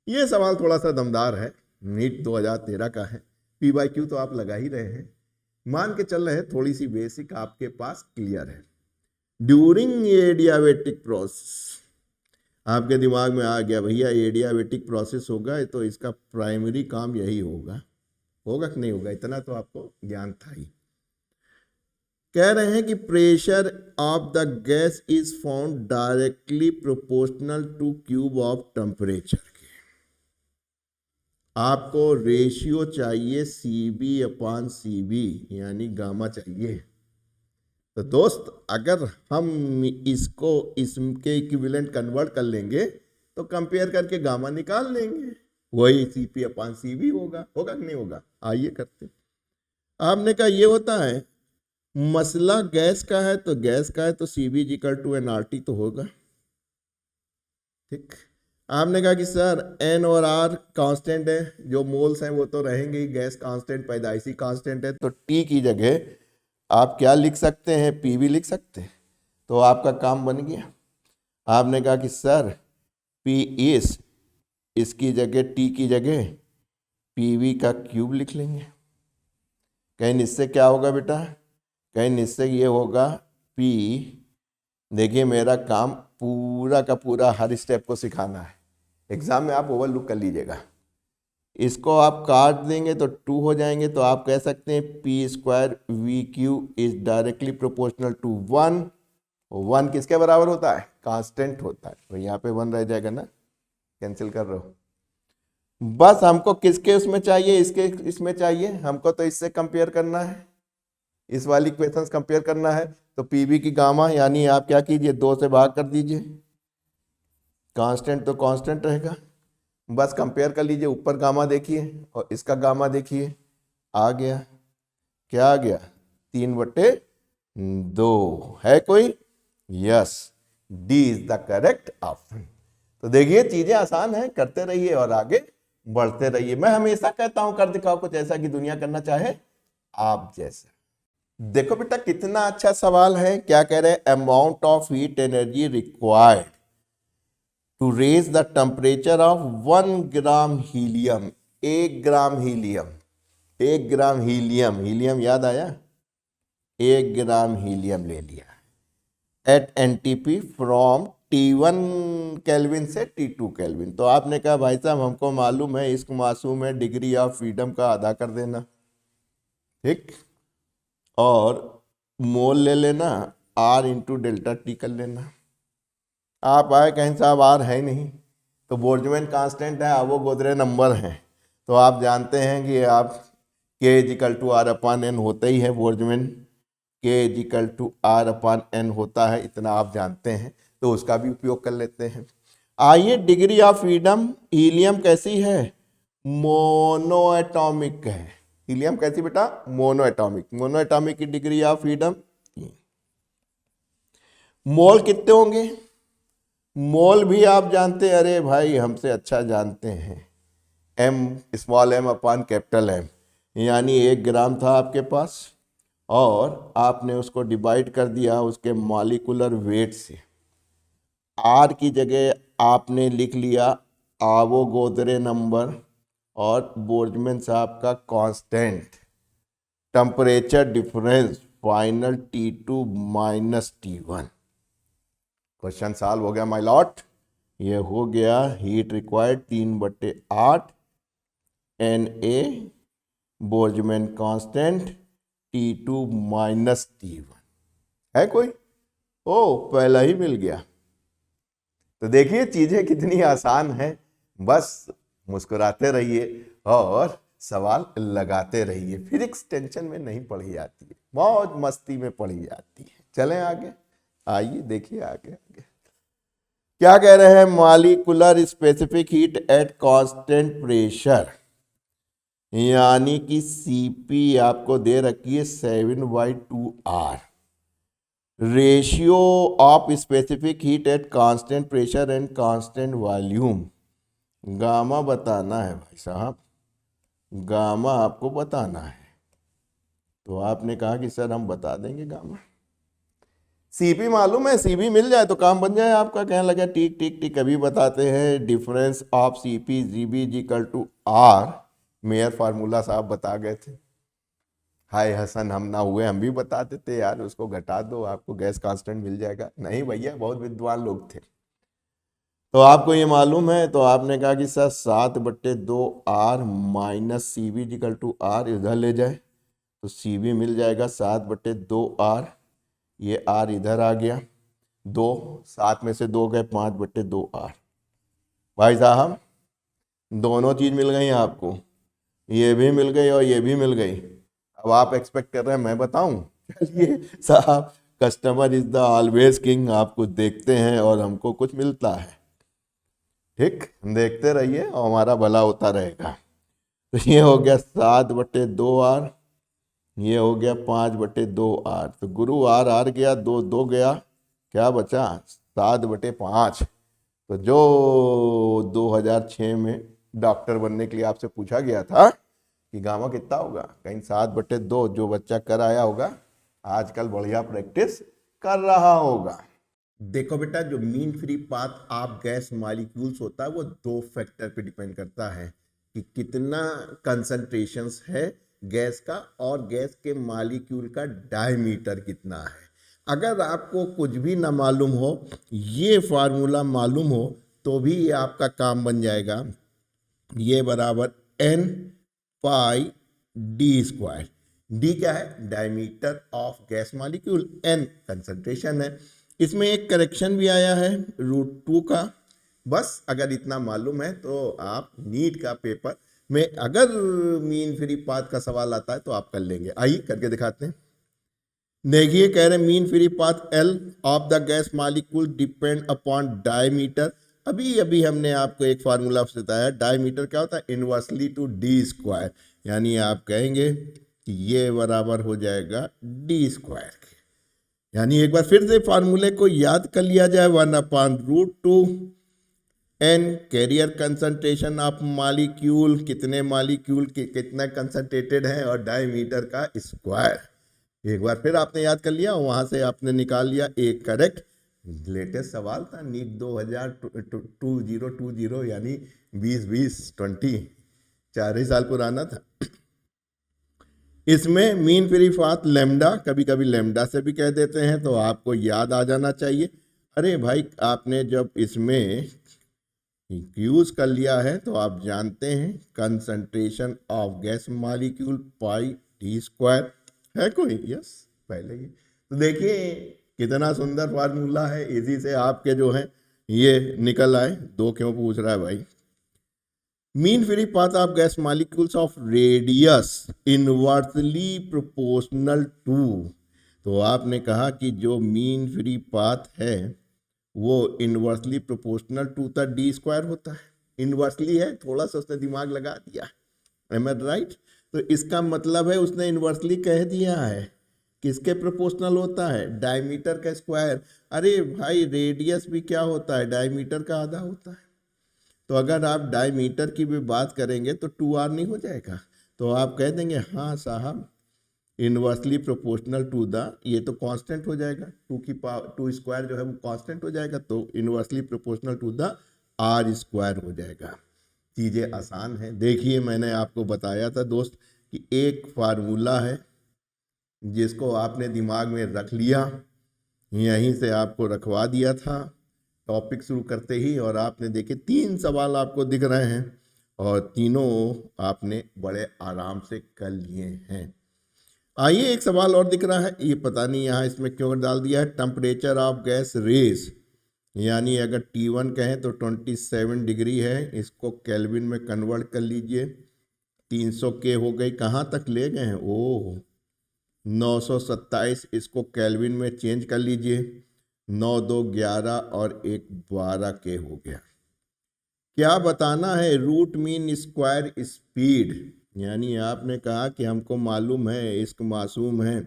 ये सवाल थोड़ा सा दमदार है, नीट 2013 का है। PYQ तो आप लगा ही रहे हैं, मान के चल रहे हैं थोड़ी सी बेसिक आपके पास क्लियर है। ड्यूरिंग एडियाबेटिक प्रोसेस, आपके दिमाग में आ गया भैया एडियाबेटिक प्रोसेस होगा तो इसका प्राइमरी काम यही होगा कि नहीं होगा, इतना तो आपको ज्ञान था ही। कह रहे हैं कि pressure of the gas is found directly proportional two cube of temperature के। आपको रेशियो चाहिए सीबी अपान सीबी, यानी गामा चाहिए। तो दोस्त अगर हम इसको इसके इक्विवेलेंट कन्वर्ट कर लेंगे तो कंपेयर करके गामा निकाल लेंगे, वही सीपी अपान सीबी होगा कि नहीं होगा। आइए करते। आपने कहा ये होता है, मसला गैस का है तो गैस का है तो सीबी इक्वल टू एनआरटी तो होगा। ठीक, आपने कहा कि सर एन और आर कांस्टेंट है, जो मोल्स हैं वो तो रहेंगे ही, गैस कांस्टेंट पैदाइशी कांस्टेंट है, तो टी की जगह आप क्या लिख सकते हैं, पीवी लिख सकते हैं। तो आपका काम बन गया। आपने कहा कि सर पी इस, इसकी जगह टी की जगह पीवी का क्यूब लिख लेंगे। कहीं इससे क्या होगा बेटा, कहीं इससे ये होगा पी। देखिए मेरा काम पूरा का पूरा हर स्टेप को सिखाना है, एग्जाम में आप ओवरलुक कर लीजिएगा। इसको आप काट देंगे तो 2 हो जाएंगे, तो आप कह सकते हैं p² VQ is directly proportional to 1। 1 किसके बराबर होता है, कांस्टेंट होता है, तो यहाँ पे 1 रह जाएगा ना, कैंसिल कर रहे हो। बस हमको किसके उसमें चाहिए, इसके इसमें चाहिए, हमको तो इससे कंपेयर करना है, इस वाली इक्वेशंस कंपेयर करना है। तो पीवी की गामा यानी आप क्या कीजिए, 2 से भाग कर दीजिए, कांस्टेंट तो कांस्टेंट रहेगा, बस कंपेयर कर लीजिए। ऊपर गामा देखिए और इसका गामा देखिए, आ गया, क्या आ गया, 3/2 है कोई, yes, D is the correct option. तो देखिए चीजें आसान है, करते रहिए और आगे बढ़ते रहिए। मैं हमेशा कहता हूं कर दिखाओ कुछ ऐसा कि दुनिया करना चाहे आप जैसा। देखो बेटा कितना अच्छा सवाल है, क्या कह रहे हैं, amount of heat energy required to raise the temperature of 1 gram helium. 1 gram helium, 1 gram helium, helium याद आया, 1 ग्राम हीलियम ले लिया at NTP from T1 kelvin से T2 केल्विन। तो आपने कहा भाई साहब हमको मालूम है इस मासूम है डिग्री ऑफ फ्रीडम का आधा कर देना, ठीक, और मोल ले लेना, R × ΔT कर लेना। आप आए कहीं साहब आर है नहीं, तो बोल्ट्जमैन कांस्टेंट है, अवोगाद्रो नंबर है, तो आप जानते हैं कि आप K = R/N होता ही है, बोल्ट्जमैन K = R/N होता है, इतना आप जानते हैं, तो उसका भी उपयोग कर लेते हैं। आइए डिग्री ऑफ फ्रीडम, हीलियम कैसी है, मोनोएटॉमिक है। हीलियम कैसी बेटा, मोनोएटॉमिक। मोनोएटॉमिक की डिग्री ऑफ फ्रीडम, मोल कितने होंगे, मोल भी आप जानते हैं, अरे भाई हमसे अच्छा जानते हैं, m/M, यानी 1 ग्राम था आपके पास और आपने उसको डिवाइड कर दिया उसके मॉलिक्यूलर वेट से। R की जगह आपने लिख लिया आवोगाद्रो नंबर और बोल्ट्जमैन साहब का constant, temperature difference final T2 minus T1। Question solve हो गया माय लॉट। ये हो गया heat required 3/8 Na, Boltzmann constant T2 minus T1। है कोई? ओ पहला ही मिल गया। तो देखिए चीजें कितनी आसान है, बस मुस्कुराते रहिए और सवाल लगाते रहिए। फिजिक्स टेंशन में नहीं पढ़ी जाती है, मौज मस्ती में पढ़ी जाती है। चलें आगे, आइए देखिए आगे आगे क्या कह रहे हैं। Molecular specific heat at constant pressure, यानी कि Cp आपको दे रखी है 7/2R। Ratio of specific heat at constant pressure and constant volume, gamma बताना है भाई साहब, गामा आपको बताना है। तो आपने कहा कि सर हम बता देंगे गामा। Cp मालूम है, Cp मिल जाए तो काम बन जाए आपका। कहने लगा ठीक ठीक ठीक, अभी बताते हैं। Difference of Cp Gb equal to R, Mayer formula साहब बता गए थे। हाय हसन हम ना हुए, हम भी बता देते यार, उसको घटा दो आपको गैस कांस्टेंट मिल जाएगा। नहीं भैया, बहुत विद्वान लोग थे। तो आपको ये मालूम है, तो आपने कहा कि sir 7/2R minus Cb equal to R इधर ले जाए तो Cb मिल जाएगा 7/2R। ये R इधर आ गया, 2 7 में से 2 गए, 5/2R। भाई साहब दोनों चीज मिल गई आपको, ये भी मिल गई और ये भी मिल गई। अब आप एक्सपेक्ट कर रहे हैं मैं बताऊं? चलिए साहब, customer is the always king. आपको देखते हैं और हमको कुछ मिलता है। ठीक, देखते रहिए और हमारा भला होता रहेगा। तो ये हो गया 7/2R, ये हो गया 5/2R। तो गुरु R R गया, 2 2 गया, क्या बचा? 7/5। तो जो 2006 में डॉक्टर बनने के लिए आपसे पूछा गया था कि गामा कितना होगा, कहीं 7/2 जो बच्चा कर आया होगा आजकल बढ़िया प्रैक्टिस कर रहा होगा। देखो बेटा, जो mean free path of gas molecules होता है वो 2 फैक्टर पे डिपेंड करता है कि कितना कंसंट्रेशंस है गैस का और गैस के मॉलिक्यूल का डायमीटर कितना है। अगर आपको कुछ भी ना मालूम हो, ये फार्मूला मालूम हो तो भी ये आपका काम बन जाएगा। ये बराबर N पाई D²। D क्या है? Diameter of gas molecule, N concentration है। इसमें एक करेक्शन भी आया है √2 का। बस अगर इतना मालूम है तो आप नीट का पेपर में अगर मीन फ्री पाथ का सवाल आता है तो आप कर लेंगे। आइए करके दिखाते हैं। देखिए कह रहे हैं mean free path L of the gas molecule depend upon diameter. अभी अभी हमने आपको एक फार्मूला बताया, डायमीटर क्या होता है? Inversely to D²। यानी आप कहेंगे कि ये बराबर हो जाएगा D²। यानी एक बार फिर से फार्मूले को याद कर लिया जाए, 1/√2 N carrier concentration of molecule, कितने मॉलिक्यूल कितना कंसंट्रेटेड है, और डायमीटर का स्क्वायर। एक बार फिर आपने याद कर लिया, वहां से आपने निकाल लिया एक करेक्ट। लेटेस्ट सवाल था नीट 2020 यानी 2020 4 ही साल पुराना था। इसमें मीन फ्री पाथ लैम्डा, कभी कभी लैम्डा से भी कह देते हैं, तो आपको याद आ जाना चाहिए। अरे भाई आपने जब इसमें यूज कर लिया है तो आप जानते हैं concentration of gas molecule pi D²। है कोई? यस, पहले ही। तो देखिए कितना सुंदर फार्मूला है, इजी से आपके जो है ये निकल आए। 2 क्यों पूछ रहा है भाई? Mean free path of gas molecules of radius inversely proportional to. तो आपने कहा कि जो मीन फ्री पाथ है वो inversely proportional to the D² होता है। इनवर्सली है, थोड़ा सा उसने दिमाग लगा दिया, एम आई राइट? तो इसका मतलब है उसने इनवर्सली कह दिया है किसके प्रोपोर्शनल होता है? डायमीटर का स्क्वायर। अरे भाई रेडियस भी क्या होता है? डायमीटर का आधा होता है। तो अगर आप डायमीटर की भी बात करेंगे तो 2R नहीं हो जाएगा? तो आप कह देंगे हाँ साहब इनवर्सली प्रोपोर्शनल टू द, ये तो कांस्टेंट हो जाएगा, 2² जो है वो कांस्टेंट हो जाएगा, तो inversely proportional to the R square हो जाएगा। चीज़ें आसान हैं। देखिए मैंने आपको बताया था दोस्त कि एक फार्मूला है जिसको आपने दिमाग में रख लिया, यहीं से आपको रखवा दिया था टॉपिक शुरू करते ही, और आपने देखे 3 सवाल आपको दिख रहे हैं और तीनों आपने बड़े आराम से कर लिए हैं। आइए एक सवाल और दिख रहा है, ये पता नहीं यहाँ इसमें क्यों डाल दिया है। टेम्परेचर ऑफ गैस रेज, यानी अगर T1 कहें तो 27 डिग्री है, इसको केल्विन में कन्वर्ट कर लीजिए। 300 के हो गई, कहाँ तक ले गए हैं, ओह 927, इसको केल्विन में चेंज कर लीजिए। 9 2 11 और 1 12 के हो गया। क्या बताना है, रूट मीन स्क्वायर स्पीड, यानी आपने कहा कि हमको मालूम है, इश्क मासूम है,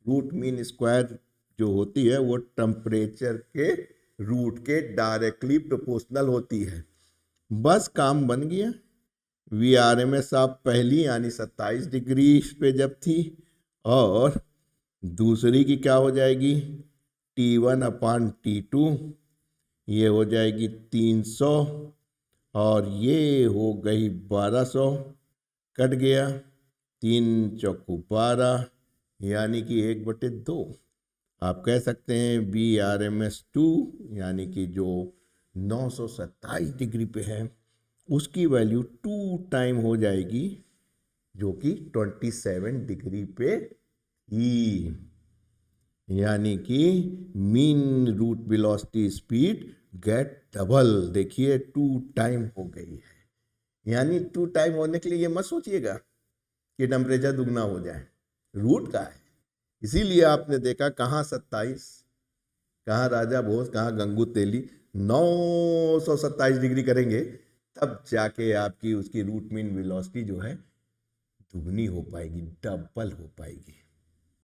रूट मीन स्क्वायर जो होती है वो टेम्परेचर के रूट के डायरेक्टली प्रोपोर्शनल होती है। बस काम बन गया। VRMS आप पहली यानी 27 डिग्री पे जब थी, और दूसरी की क्या हो जाएगी, T1/T2, ये हो जाएगी 300, और ये हो गई 1200, कट गया 3 चौकू 12, यानी कि 1/2। आप कह सकते हैं VRMS2 यानी कि जो 927 डिग्री पे है उसकी वैल्यू 2 टाइम हो जाएगी जो कि 27 डिग्री पे थी, यानी कि mean root velocity speed get double. देखिए 2 टाइम हो गई है, यानी 2 टाइम होने के लिए ये मत सोचिएगा कि टेम्परेचर दुगना हो जाए, रूट का है। इसीलिए आपने देखा कहाँ 27, कहाँ राजा भोज, कहाँ गंगू तेली, 927 डिग्री करेंगे तब जाके आपकी उसकी रूट मीन वेलोसिटी जो है दुगनी हो पाएगी, डबल हो पाएगी।